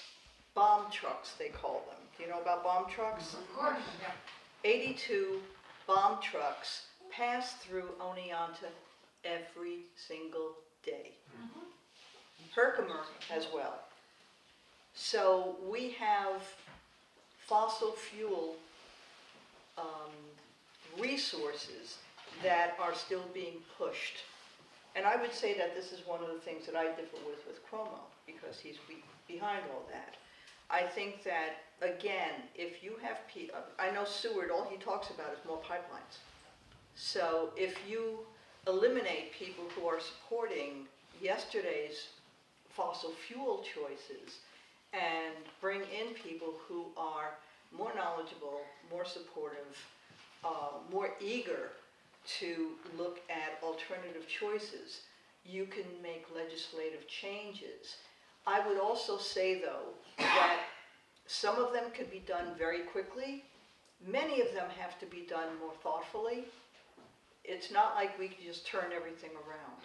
bomb trucks they call them. Do you know about bomb trucks? Of course, yeah. 82 bomb trucks pass through Oneonta every single day. Herkimer as well. So we have fossil fuel resources that are still being pushed. And I would say that this is one of the things that I differ with Cuomo, because he's behind all that. I think that, again, if you have people, I know Seward, all he talks about is more pipelines. So if you eliminate people who are supporting yesterday's fossil fuel choices and bring in people who are more knowledgeable, more supportive, more eager to look at alternative choices, you can make legislative changes. I would also say, though, that some of them could be done very quickly. Many of them have to be done more thoughtfully. It's not like we can just turn everything around.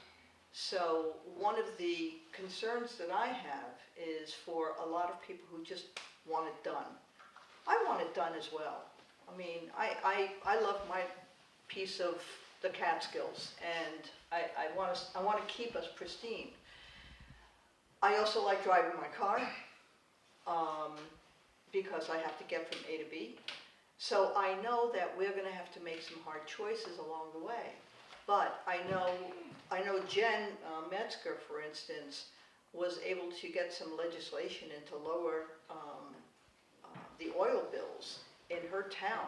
So one of the concerns that I have is for a lot of people who just want it done. I want it done as well. I mean, I love my piece of the Catskills, and I want to keep us pristine. I also like driving my car because I have to get from A to B. So I know that we're going to have to make some hard choices along the way. But I know Jen Metzger, for instance, was able to get some legislation in to lower the oil bills in her town.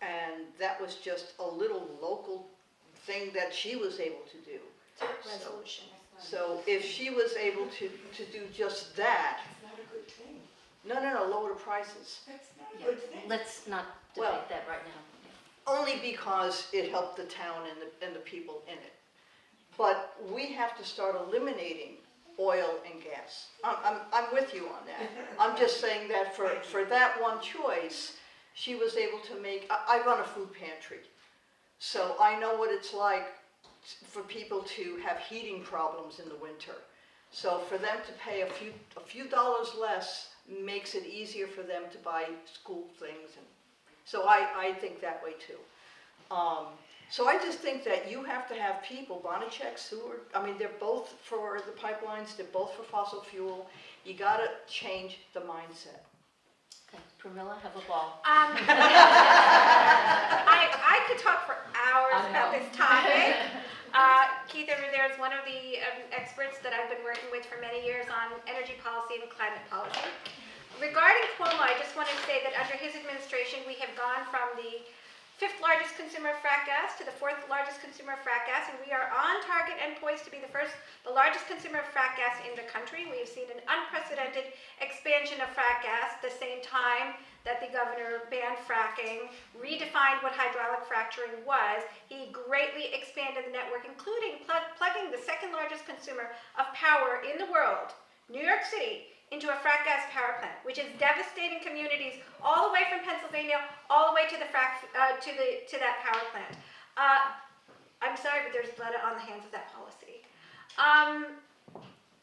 And that was just a little local thing that she was able to do. Resolution. So if she was able to do just that, It's not a good thing. no, lower the prices. That's not a Yeah. good thing. Let's not Well- debate that right now. Only because it helped the town and the people in it. But we have to start eliminating oil and gas. I'm with you on that. I'm just saying that for that one choice, she was able to make, I run a food pantry. So I know what it's like for people to have heating problems in the winter. So for them to pay a few dollars less makes it easier for them to buy school things, and so I think that way too. So I just think that you have to have people, Bonacek, Seward, I mean, they're both for the pipelines, they're both for fossil fuel. You gotta change the mindset. Okay, Pramilla, have a ball. I could talk for hours about this topic. Keith over there is one of the experts that I've been working with for many years on energy policy and climate policy. regarding Cuomo, I just wanted to say that under his administration, we have gone from the 5th largest consumer of frack gas to the 4th largest consumer of frack gas, and we are on target and poised to be the largest consumer of frack gas in the country. We have seen an unprecedented expansion of frack gas at the same time that the governor banned fracking, redefined what hydraulic fracturing was. He greatly expanded the network, including plugging the 2nd largest consumer of power in the world, New York City, into a frack gas power plant, which is devastating communities all the way from Pennsylvania, all the way to the to that power plant. I'm sorry, but there's blood on the hands of that policy.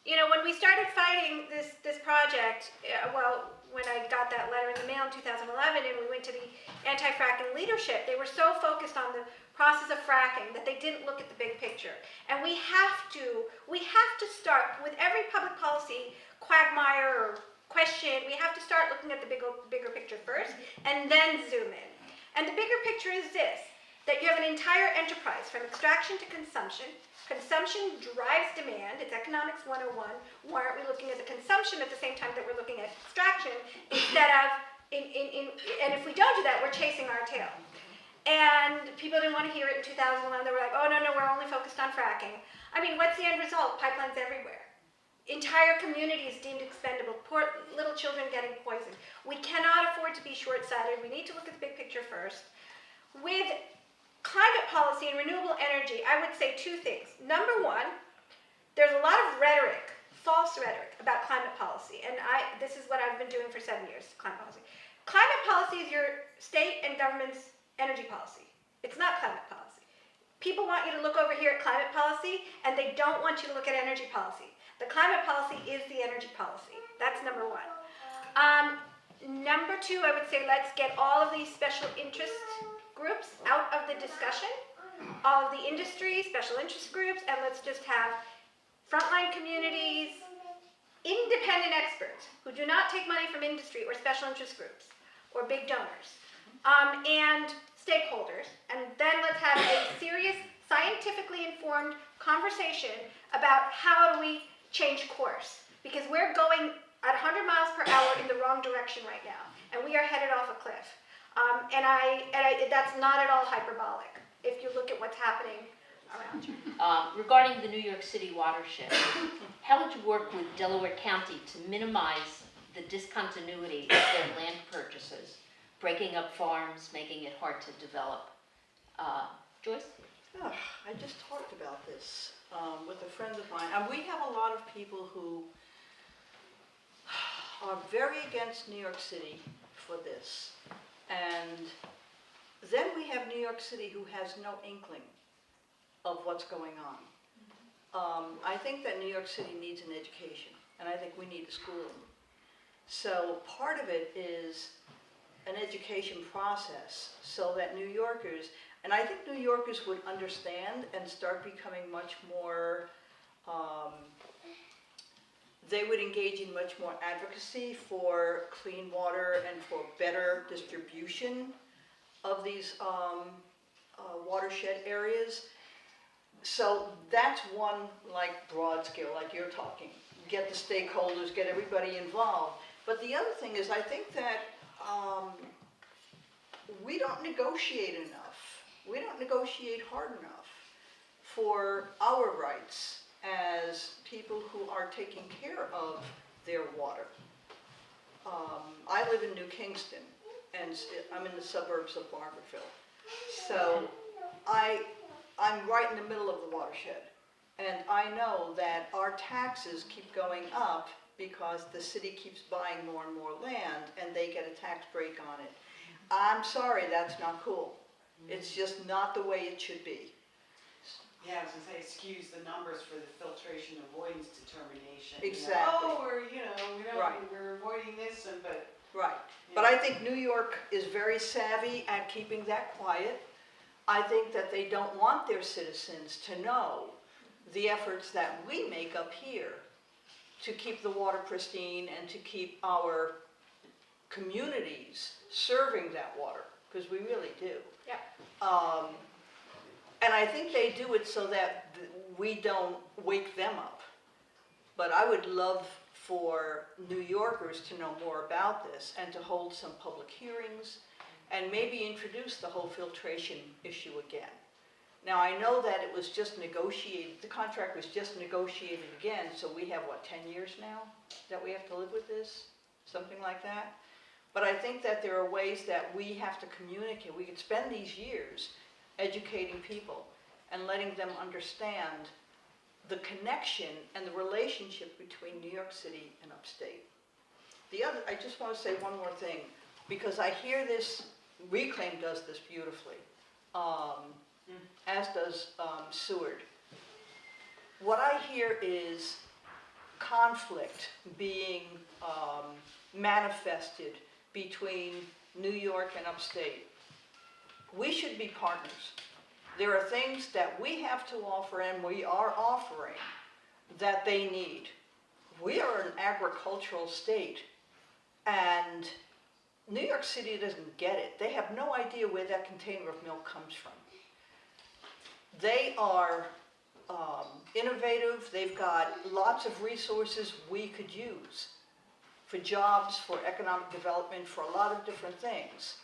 You know, when we started fighting this project, well, when I got that letter in the mail in 2011, and we went to the anti-fracking leadership, they were so focused on the process of fracking that they didn't look at the big picture. And we have to start with every public policy quagmire or question. We have to start looking at the bigger picture first, and then zoom in. And the bigger picture is this: that you have an entire enterprise from extraction to consumption. Consumption drives demand. It's economics 101. Why aren't we looking at the consumption at the same time that we're looking at extraction, instead of and if we don't do that, we're chasing our tail. And people didn't want to hear it in 2011. They were like, oh, no, we're only focused on fracking. I mean, what's the end result? Pipelines everywhere. Entire communities deemed expendable. Poor little children getting poisoned. We cannot afford to be short-sighted. We need to look at the big picture first. With climate policy and renewable energy, I would say 2 things. Number one, there's a lot of rhetoric, false rhetoric, about climate policy. And this is what I've been doing for 7 years, climate policy. Climate policy is your state and government's energy policy. It's not climate policy. People want you to look over here at climate policy, and they don't want you to look at energy policy. The climate policy is the energy policy. That's number one. Number two, I would say let's get all of these special interest groups out of the discussion, all of the industry, special interest groups, and let's just have frontline communities, independent experts who do not take money from industry or special interest groups or big donors, and stakeholders. And then let's have a serious, scientifically informed conversation about how do we change course, because we're going at 100 miles per hour in the wrong direction right now, and we are headed off a cliff. That's not at all hyperbolic if you look at what's happening around you. Regarding the New York City watershed, how would you work with Delaware County to minimize the discontinuity of their land purchases, breaking up farms, making it hard to develop? Joyce? Oh, I just talked about this with a friend of mine. And we have a lot of people who are very against New York City for this. And then we have New York City who has no inkling of what's going on. I think that New York City needs an education, and I think we need to school them. So part of it is an education process so that New Yorkers, and I think New Yorkers would understand and start becoming much more, they would engage in much more advocacy for clean water and for better distribution of these watershed areas. So that's one broad scale, like you're talking. Get the stakeholders, get everybody involved. But the other thing is, I think that we don't negotiate enough. We don't negotiate hard enough for our rights as people who are taking care of their water. I live in New Kingston, and I'm in the suburbs of Margaretville. So I'm right in the middle of the watershed. And I know that our taxes keep going up because the city keeps buying more and more land, and they get a tax break on it. I'm sorry, that's not cool. It's just not the way it should be. Yeah, I was gonna say, excuse the numbers for the filtration avoidance determination. Exactly. Oh, we're avoiding this, but. Right. But I think New York is very savvy at keeping that quiet. I think that they don't want their citizens to know the efforts that we make up here to keep the water pristine and to keep our communities serving that water, because we really do. Yeah. And I think they do it so that we don't wake them up. But I would love for New Yorkers to know more about this and to hold some public hearings and maybe introduce the whole filtration issue again. Now, I know that it was just negotiated, the contract was just negotiated again, so we have, what, 10 years now that we have to live with this? Something like that? But I think that there are ways that we have to communicate. We could spend these years educating people and letting them understand the connection and the relationship between New York City and upstate. I just want to say one more thing, because I hear this, Reclaim does this beautifully, as does Seward. What I hear is conflict being manifested between New York and upstate. We should be partners. There are things that we have to offer and we are offering that they need. We are an agricultural state, and New York City doesn't get it. They have no idea where that container of milk comes from. They are innovative. They've got lots of resources we could use for jobs, for economic development, for a lot of different things.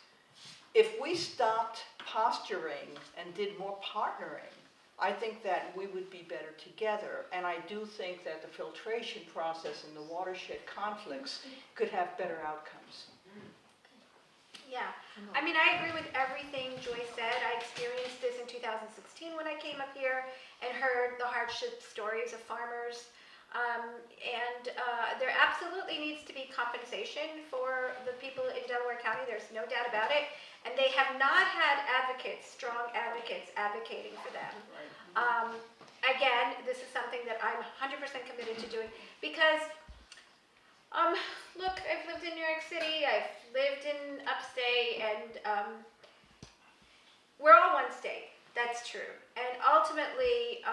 If we stopped posturing and did more partnering, I think that we would be better together. And I do think that the filtration process and the watershed conflicts could have better outcomes. Yeah, I mean, I agree with everything Joyce said. I experienced this in 2016 when I came up here and heard the hardship stories of farmers. There absolutely needs to be compensation for the people in Delaware County. There's no doubt about it. And they have not had advocates, strong advocates, advocating for them. Again, this is something that I'm 100% committed to doing because, look, I've lived in New York City, I've lived in upstate, and we're all one state. That's true. And ultimately,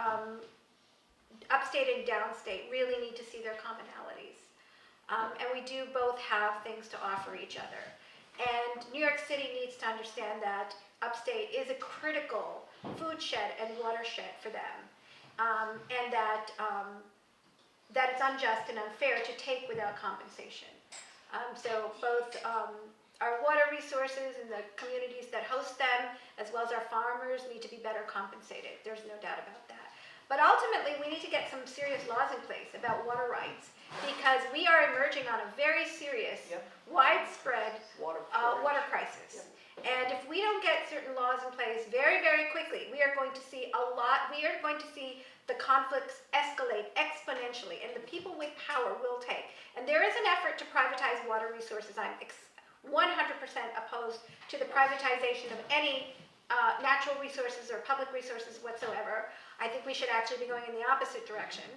upstate and downstate really need to see their commonalities. And we do both have things to offer each other. And New York City needs to understand that upstate is a critical food shed and watershed for them. And that it's unjust and unfair to take without compensation. So both our water resources and the communities that host them, as well as our farmers, need to be better compensated. There's no doubt about that. But ultimately, we need to get some serious laws in place about water rights, because we are emerging on a very serious, widespread water crisis. And if we don't get certain laws in place very, very quickly, we are going to see the conflicts escalate exponentially, and the people with power will take. And there is an effort to privatize water resources. I'm 100% opposed to the privatization of any natural resources or public resources whatsoever. I think we should actually be going in the opposite direction.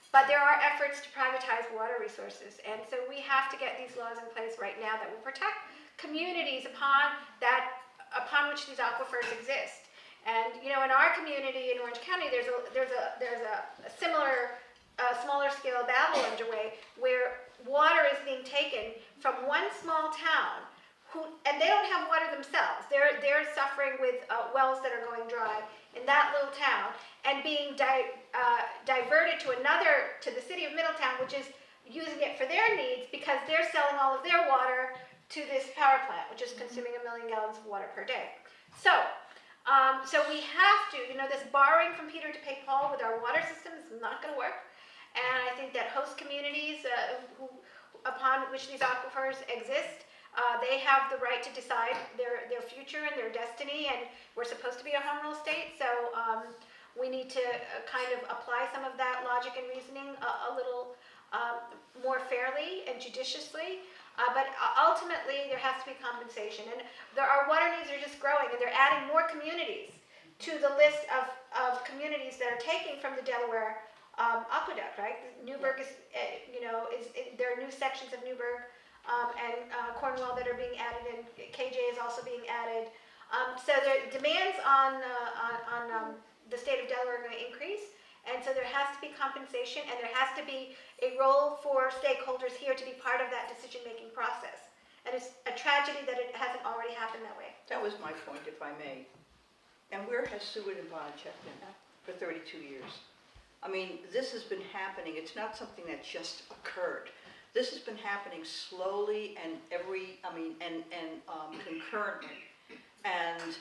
But there are efforts to privatize water resources, and so we have to get these laws in place right now that will protect communities upon which these aquifers exist. And in our community in Orange County, there's a similar smaller scale battle underway where water is being taken from one small town, and they don't have water themselves. They're suffering with wells that are going dry in that little town, and being diverted to the city of Middletown, which is using it for their needs because they're selling all of their water to this power plant, which is consuming 1 million gallons of water per day. So we have to, this borrowing from Peter to pay Paul with our water system is not going to work. And I think that host communities upon which these aquifers exist, they have the right to decide their future and their destiny, and we're supposed to be a home rule state, so we need to kind of apply some of that logic and reasoning a little more fairly and judiciously. But ultimately, there has to be compensation. And our water needs are just growing, and they're adding more communities to the list of communities that are taking from the Delaware aqueduct, right? Newburgh is, there are new sections of Newburgh and Cornwall that are being added, and KJ is also being added. So the demands on the state of Delaware are going to increase. And so there has to be compensation, and there has to be a role for stakeholders here to be part of that decision-making process. And it's a tragedy that it hasn't already happened that way. That was my point, if I may. And where has Seward and Bond checked in for 32 years? I mean, this has been happening, it's not something that just occurred. This has been happening slowly and concurrently. And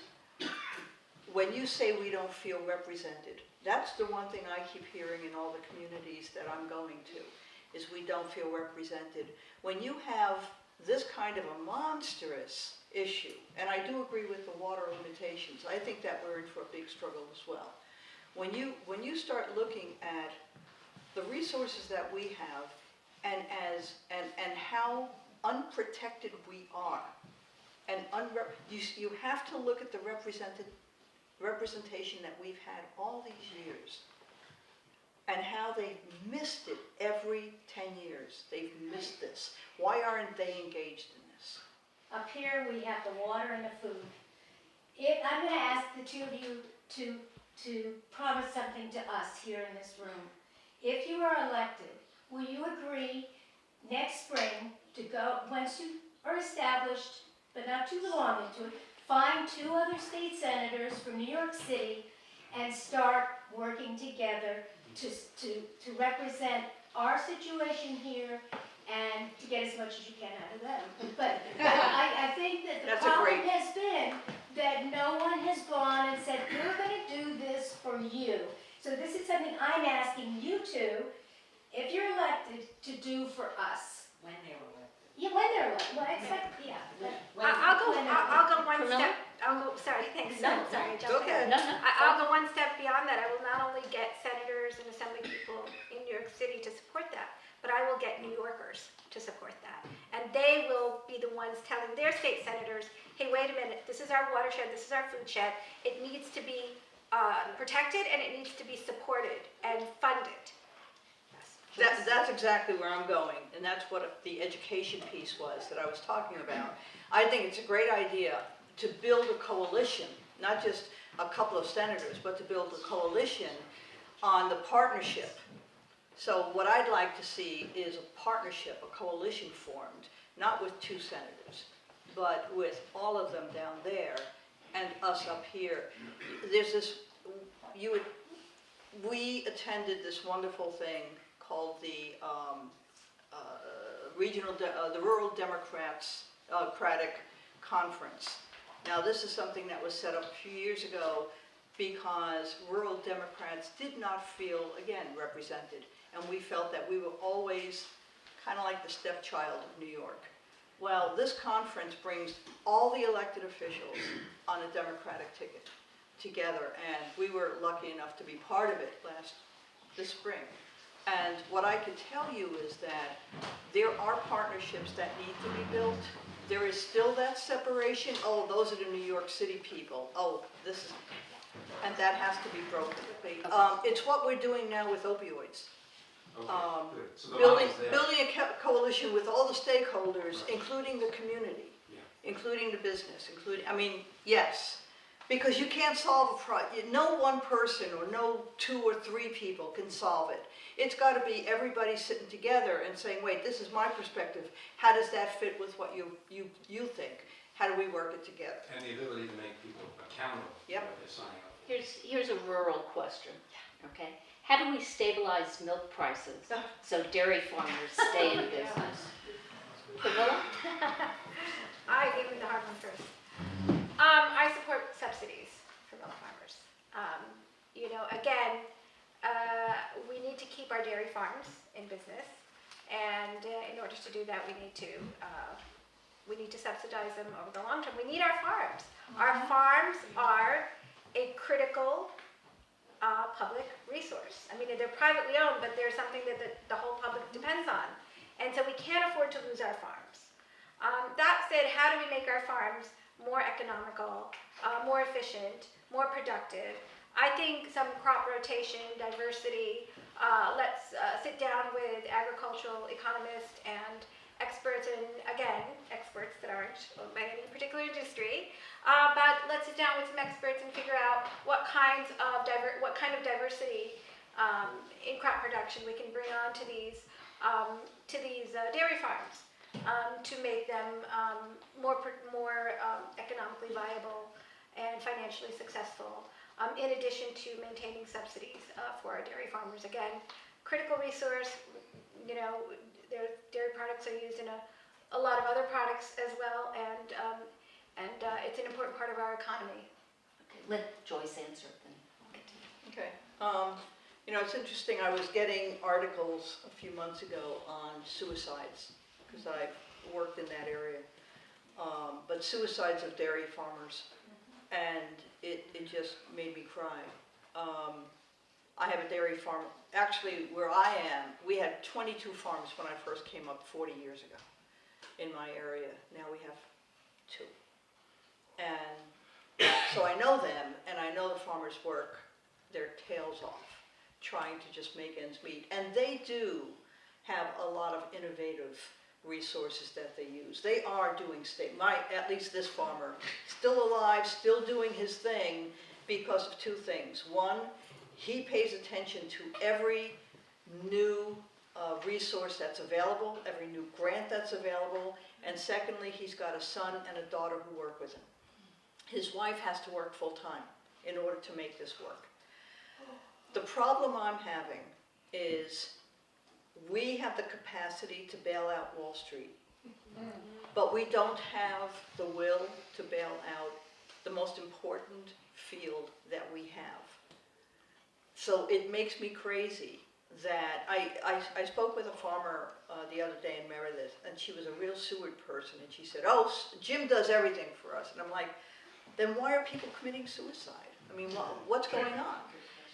when you say we don't feel represented, that's the one thing I keep hearing in all the communities that I'm going to, is we don't feel represented. When you have this kind of a monstrous issue, and I do agree with the water limitations, I think that we're in for a big struggle as well. When you start looking at the resources that we have and how unprotected we are, and you have to look at the representation that we've had all these years and how they've missed it every 10 years. They've missed this. Why aren't they engaged in this? Up here, we have the water and the food. I'm going to ask the two of you to promise something to us here in this room. If you are elected, will you agree next spring to go, once you are established, but not too long into it, find 2 other state senators from New York City and start working together to represent our situation here and to get as much as you can out of them. But I think that the problem has been that no one has gone and said, we're going to do this for you. So this is something I'm asking you to, if you're elected, to do for us. When they were elected. Yeah, when they're elected. Well, expect, yeah. I'll go one Pramilla? step, sorry, thanks, No, sorry, I Go jumped in. ahead. No, no. I'll go one step beyond that. I will not only get senators and assembly people in New York City to support that, but I will get New Yorkers to support that. And they will be the ones telling their state senators, hey, wait a minute, this is our watershed, this is our food shed. It needs to be protected and it needs to be supported and funded. That's exactly where I'm going, and that's what the education piece was that I was talking about. I think it's a great idea to build a coalition, not just a couple of senators, but to build a coalition on the partnership. So what I'd like to see is a partnership, a coalition formed, not with 2 senators, but with all of them down there and us up here. There's this, we attended this wonderful thing called the Rural Democratic Conference. Now this is something that was set up a few years ago because rural Democrats did not feel, again, represented. And we felt that we were always kind of like the stepchild of New York. Well, this conference brings all the elected officials on a Democratic ticket together, and we were lucky enough to be part of it this spring. And what I can tell you is that there are partnerships that need to be built. There is still that separation. Oh, those are the New York City people. Oh, this is, and that has to be broken. It's what we're doing now with opioids. Okay, good. So the Building model's there. a coalition with all the stakeholders, Right. including the community, Yeah. including the business, yes. Because you can't solve a problem. No one person or no 2 or 3 people can solve it. It's got to be everybody sitting together and saying, wait, this is my perspective. How does that fit with what you think? How do we work it together? And the ability to make people accountable for Yep. what they're signing up for. Here's a rural question, okay? How do we stabilize milk prices so dairy farmers stay in business? Pramilla? I gave me the hard one first. I support subsidies for milk farmers. Again, we need to keep our dairy farms in business, and in order to do that, we need to subsidize them over the long term. We need our farms. Our farms are a critical public resource. I mean, they're privately owned, but they're something that the whole public depends on, and so we can't afford to lose our farms. That said, how do we make our farms more economical, more efficient, more productive? I think some crop rotation, diversity, let's sit down with agricultural economists and experts, and again, experts that aren't owned by any particular industry, but let's sit down with some experts and figure out what kind of diversity in crop production we can bring on to these dairy farms to make them more economically viable and financially successful. in addition to maintaining subsidies for our dairy farmers. Again, critical resource, you know, their dairy products are used in a lot of other products as well, and it's an important part of our economy. Okay, let Joyce answer it, then I'll get to you. Okay. You know, it's interesting, I was getting articles a few months ago on suicides, because I've worked in that area. But suicides of dairy farmers, and it just made me cry. I have a dairy farm, actually where I am, we had 22 farms when I first came up 40 years ago in my area. Now we have 2. And so I know them, and I know the farmers work their tails off, trying to just make ends meet. And they do have a lot of innovative resources that they use. They are doing, at least this farmer, still alive, still doing his thing because of 2 things. One, he pays attention to every new resource that's available, every new grant that's available, and secondly, he's got a son and a daughter who work with him. His wife has to work full-time in order to make this work. The problem I'm having is we have the capacity to bail out Wall Street, but we don't have the will to bail out the most important field that we have. So it makes me crazy that I spoke with a farmer the other day in Meredith, and she was a real Seward person, and she said, oh, Jim does everything for us. And I'm like, then why are people committing suicide? I mean, what's going on?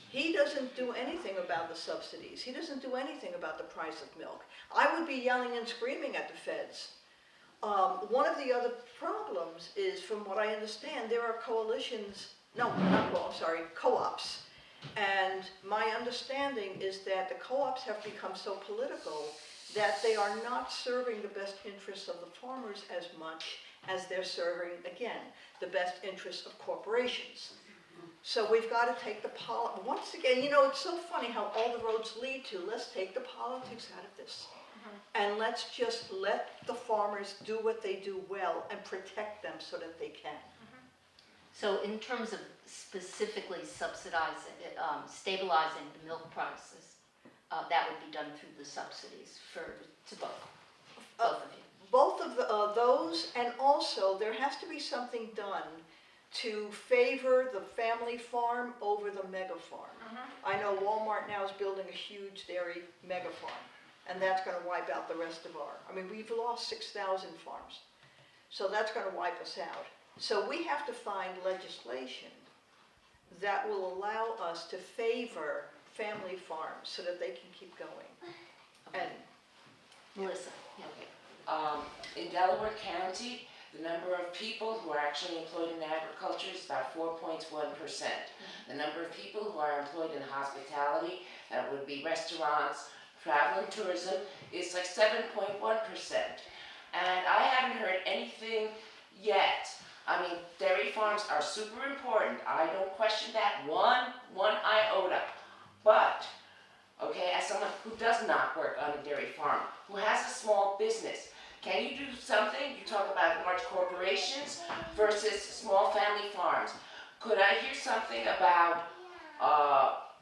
He doesn't do anything about the subsidies. He doesn't do anything about the price of milk. I would be yelling and screaming at the feds. One of the other problems is, from what I understand, there are co-ops. And my understanding is that the co-ops have become so political that they are not serving the best interests of the farmers as much as they're serving, again, the best interests of corporations. So we've got to take the once again, you know, it's so funny how all the roads lead to, let's take the politics out of this. And let's just let the farmers do what they do well and protect them so that they can. So in terms of specifically subsidizing, stabilizing the milk prices, that would be done through the subsidies to both of you. Both of those, and also there has to be something done to favor the family farm over the mega farm. I know Walmart now is building a huge dairy mega farm, and that's going to wipe out the rest of we've lost 6,000 farms. So that's going to wipe us out. So we have to find legislation that will allow us to favor family farms so that they can keep going. Okay. And Melissa? In Delaware County, the number of people who are actually employed in agriculture is about 4.1%. The number of people who are employed in hospitality, that would be restaurants, travel and tourism, is like 7.1%. And I haven't heard anything yet. I mean, dairy farms are super important. I don't question that one iota. But, okay, as someone who does not work on a dairy farm, who has a small business, can you do something? You talk about large corporations versus small family farms. Could I hear something about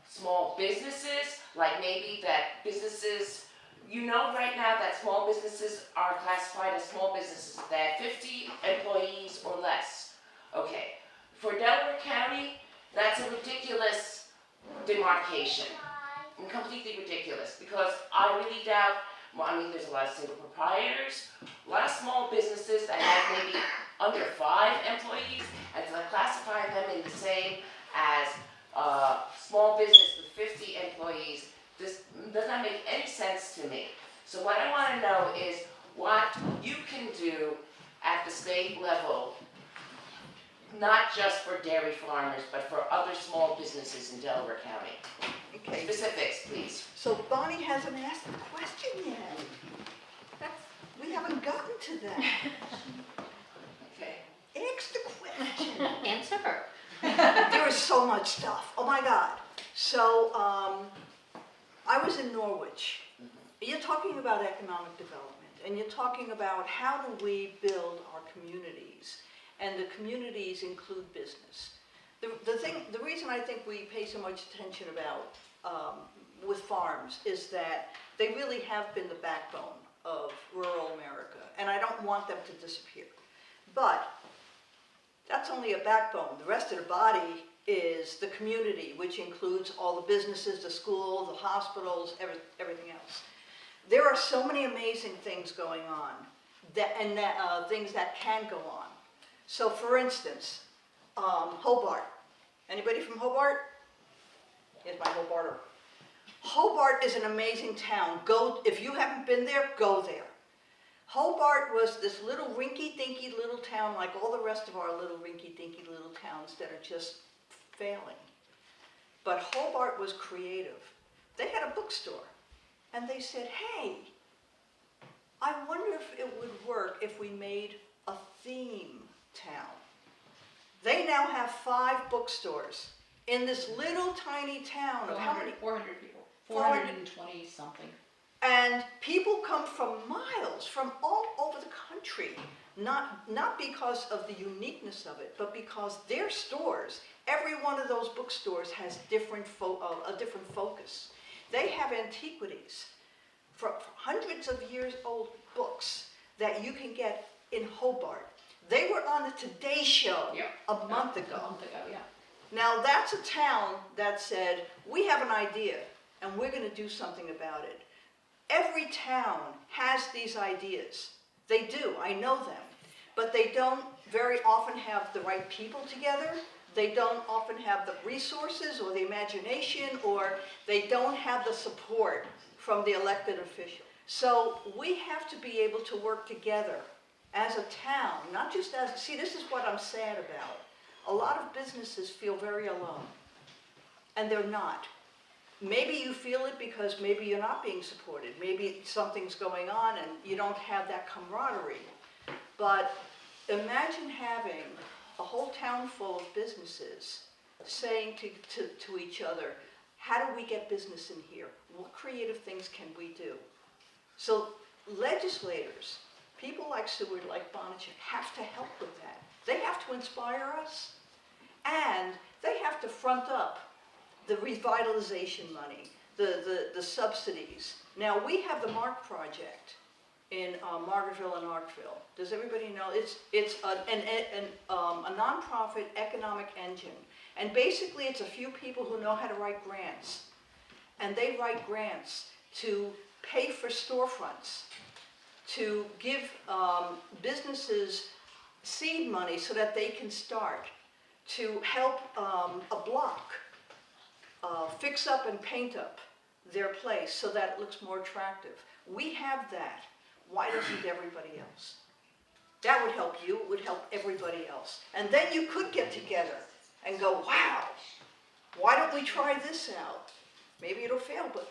small businesses, like maybe that businesses, you know right now that small businesses are classified as small businesses that have 50 employees or less. Okay, for Delaware County, that's a ridiculous demarcation, completely ridiculous, because I really doubt, there's a lot of single proprietors, a lot of small businesses that have maybe under 5 employees, and to classify them in the same as small business with 50 employees, this does not make any sense to me. So what I want to know is what you can do at the state level, not just for dairy farmers, but for other small businesses in Delaware County. okay, Specifics, please. so Bonnie hasn't asked the question yet. We haven't gotten to that. Okay. Ask the question. Answer her. There is so much stuff. Oh my God. So I was in Norwich. You're talking about economic development, and you're talking about how do we build our communities, and the communities include business. The reason I think we pay so much attention about, with farms is that they really have been the backbone of rural America, and I don't want them to disappear. But that's only a backbone. The rest of the body is the community, which includes all the businesses, the schools, the hospitals, everything else. There are so many amazing things going on, things that can go on. So for instance, Hobart. Anybody from Hobart? Here's my Hobarter. Hobart is an amazing town. If you haven't been there, go there. Hobart was this little rinky-dinky little town like all the rest of our little rinky-dinky little towns that are just failing. But Hobart was creative. They had a bookstore, and they said, hey, I wonder if it would work if we made a theme town. They now have 5 bookstores in this little tiny town of how many? 400 people. 400 420 something. And people come from miles, from all over the country, not because of the uniqueness of it, but because their stores, every one of those bookstores has a different focus. They have antiquities, for hundreds of years old books that you can get in Hobart. They were on the Today Show a month ago. A month ago, yeah. Now that's a town that said, we have an idea and we're going to do something about it. Every town has these ideas. They do, I know them. But they don't very often have the right people together. They don't often have the resources or the imagination, or they don't have the support from the elected official. So we have to be able to work together as a town, not just as, see, this is what I'm sad about. A lot of businesses feel very alone, and they're not. Maybe you feel it because maybe you're not being supported. Maybe something's going on and you don't have that camaraderie. But imagine having a whole town full of businesses saying to each other, how do we get business in here? What creative things can we do? So legislators, people like Seward, like Bonachek, have to help with that. They have to inspire us, and they have to front up the revitalization money, the subsidies. Now, we have the MARC project in Margaretville and Arkville. Does everybody know? It's a nonprofit economic engine. And basically, it's a few people who know how to write grants. And they write grants to pay for storefronts, to give businesses seed money so that they can start, to help a block fix up and paint up their place so that it looks more attractive. We have that. Why doesn't everybody else? That would help you, it would help everybody else. And then you could get together and go, wow, why don't we try this out? Maybe it'll fail, but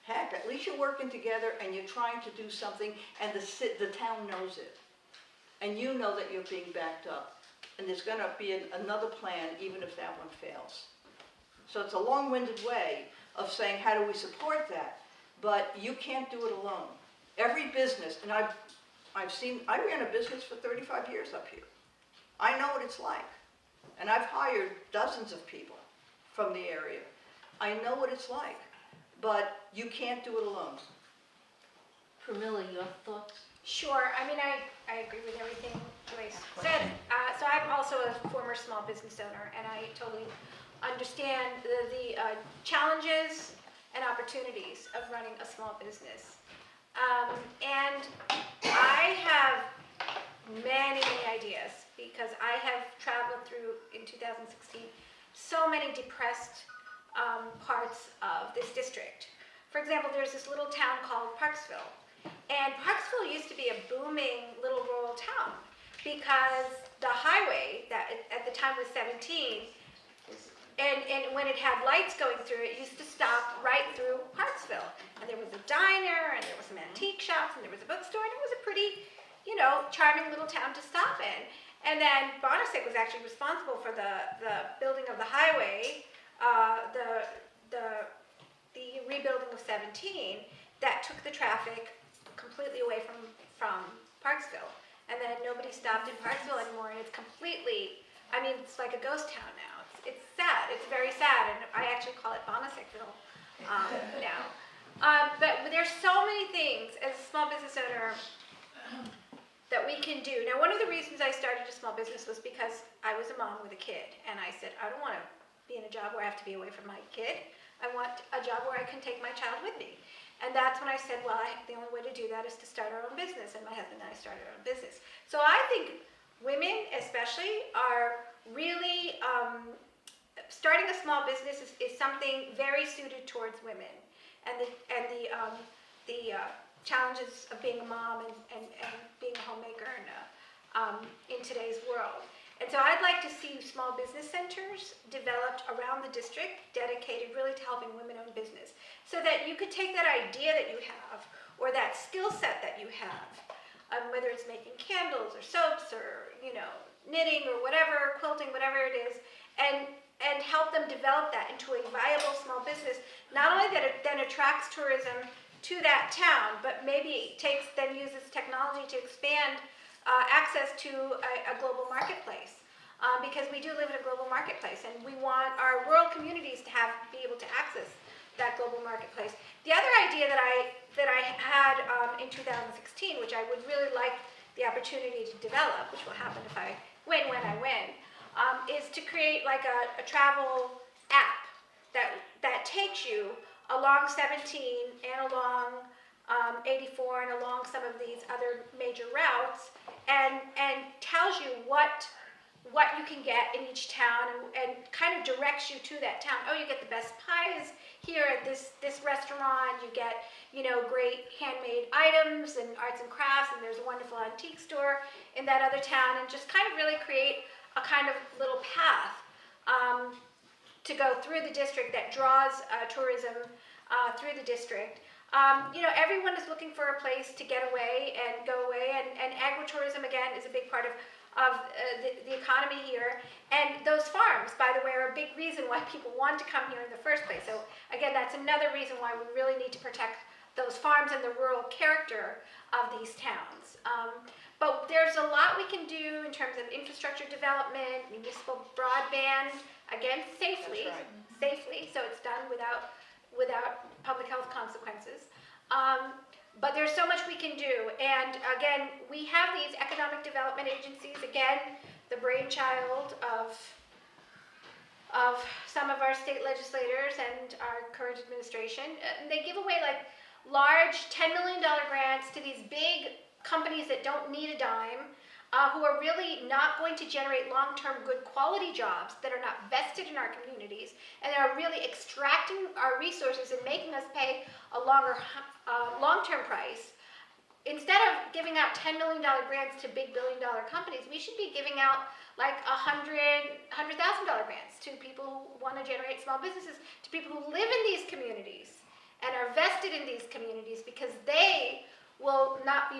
heck, at least you're working together and you're trying to do something, and the town knows it. And you know that you're being backed up. And there's going to be another plan even if that one fails. So it's a long-winded way of saying, how do we support that? But you can't do it alone. Every business, and I ran a business for 35 years up here. I know what it's like. And I've hired dozens of people from the area. I know what it's like, but you can't do it alone. Pramilla, your thoughts? Sure. I mean, I agree with everything Joyce said. So I'm also a former small business owner, and I totally understand the challenges and opportunities of running a small business. And I have many ideas because I have traveled through, in 2016, so many depressed parts of this district. For example, there's this little town called Parksville. And Parksville used to be a booming little rural town because the highway that at the time was 17, and when it had lights going through it, used to stop right through Parksville. And there was a diner, and there was some antique shops, and there was a bookstore, and it was a pretty, charming little town to stop in. And then Bonachek was actually responsible for the building of the highway, the rebuilding of 17, that took the traffic completely away from Parksville. And then nobody stopped in Parksville anymore, and it's completely, it's like a ghost town now. sad. It's very sad, and I actually call it Bonasicville now. But there's so many things as a small business owner that we can do. Now, one of the reasons I started a small business was because I was a mom with a kid, and I said, I don't want to be in a job where I have to be away from my kid. I want a job where I can take my child with me. And that's when I said, well, the only way to do that is to start our own business, and my husband and I started our own business. So I think women, especially, are really, starting a small business is something very suited towards women, and the challenges of being a mom and being a homemaker in today's world. And so I'd like to see small business centers developed around the district, dedicated really to helping women own business, so that you could take that idea that you have, or that skill set that you have, whether it's making candles or soaps or knitting or whatever, quilting, whatever it is, and help them develop that into a viable small business. Not only that it then attracts tourism to that town, but maybe uses technology to expand access to a global marketplace, because we do live in a global marketplace, and we want our rural communities to be able to access that global marketplace. The other idea that I had in 2016, which I would really like the opportunity to develop, which will happen if I win when I win, is to create like a travel app that takes you along 17 and along 84 and along some of these other major routes, and tells you what you can get in each town, and kind of directs you to that town. Oh, you get the best pies here at this restaurant. You get great handmade items and arts and crafts, and there's a wonderful antique store in that other town, and just kind of really create a kind of little path to go through the district that draws tourism through the district. Everyone is looking for a place to get away and go away, and agritourism, again, is a big part of the economy here. And those farms, by the way, are a big reason why people want to come here in the first place. So again, that's another reason why we really need to protect those farms and the rural character of these towns. But there's a lot we can do in terms of infrastructure development, municipal broadband, again, safely, so it's done without public health consequences. But there's so much we can do. And again, we have these economic development agencies, again, the brainchild of some of our state legislators and our current administration. They give away like large $10 million grants to these big companies that don't need a dime, who are really not going to generate long-term good quality jobs, that are not vested in our communities, and are really extracting our resources and making us pay a long-term price. Instead of giving out $10 million grants to big billion-dollar companies, we should be giving out like $100,000 grants to people who want to generate small businesses, to people who live in these communities and are vested in these communities, because they will not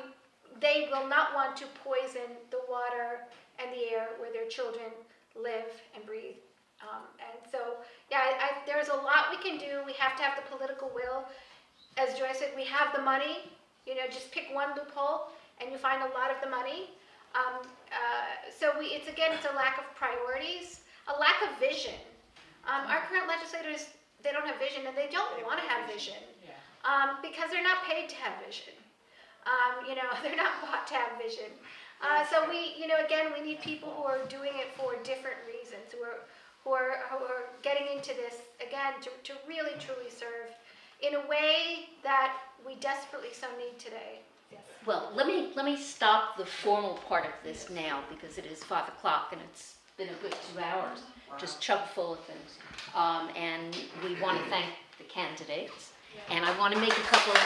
want to poison the water and the air where their children live and breathe. And so, there's a lot we can do. We have to have the political will. As Joyce said, we have the money. Just pick one loophole and you find a lot of the money. It's a lack of priorities, a lack of vision. Our current legislators, they don't have vision, and they don't want to have vision, because they're not paid to have vision. They're not bought to have vision. So we need people who are doing it for different reasons, who are getting into this, again, to really, truly serve in a way that we desperately so need today. Yes. Well, let me stop the formal part of this now, because it is 5 o'clock and it's been a good 2 hours, just chock full of things. And we want to thank the candidates, and I want to make a couple of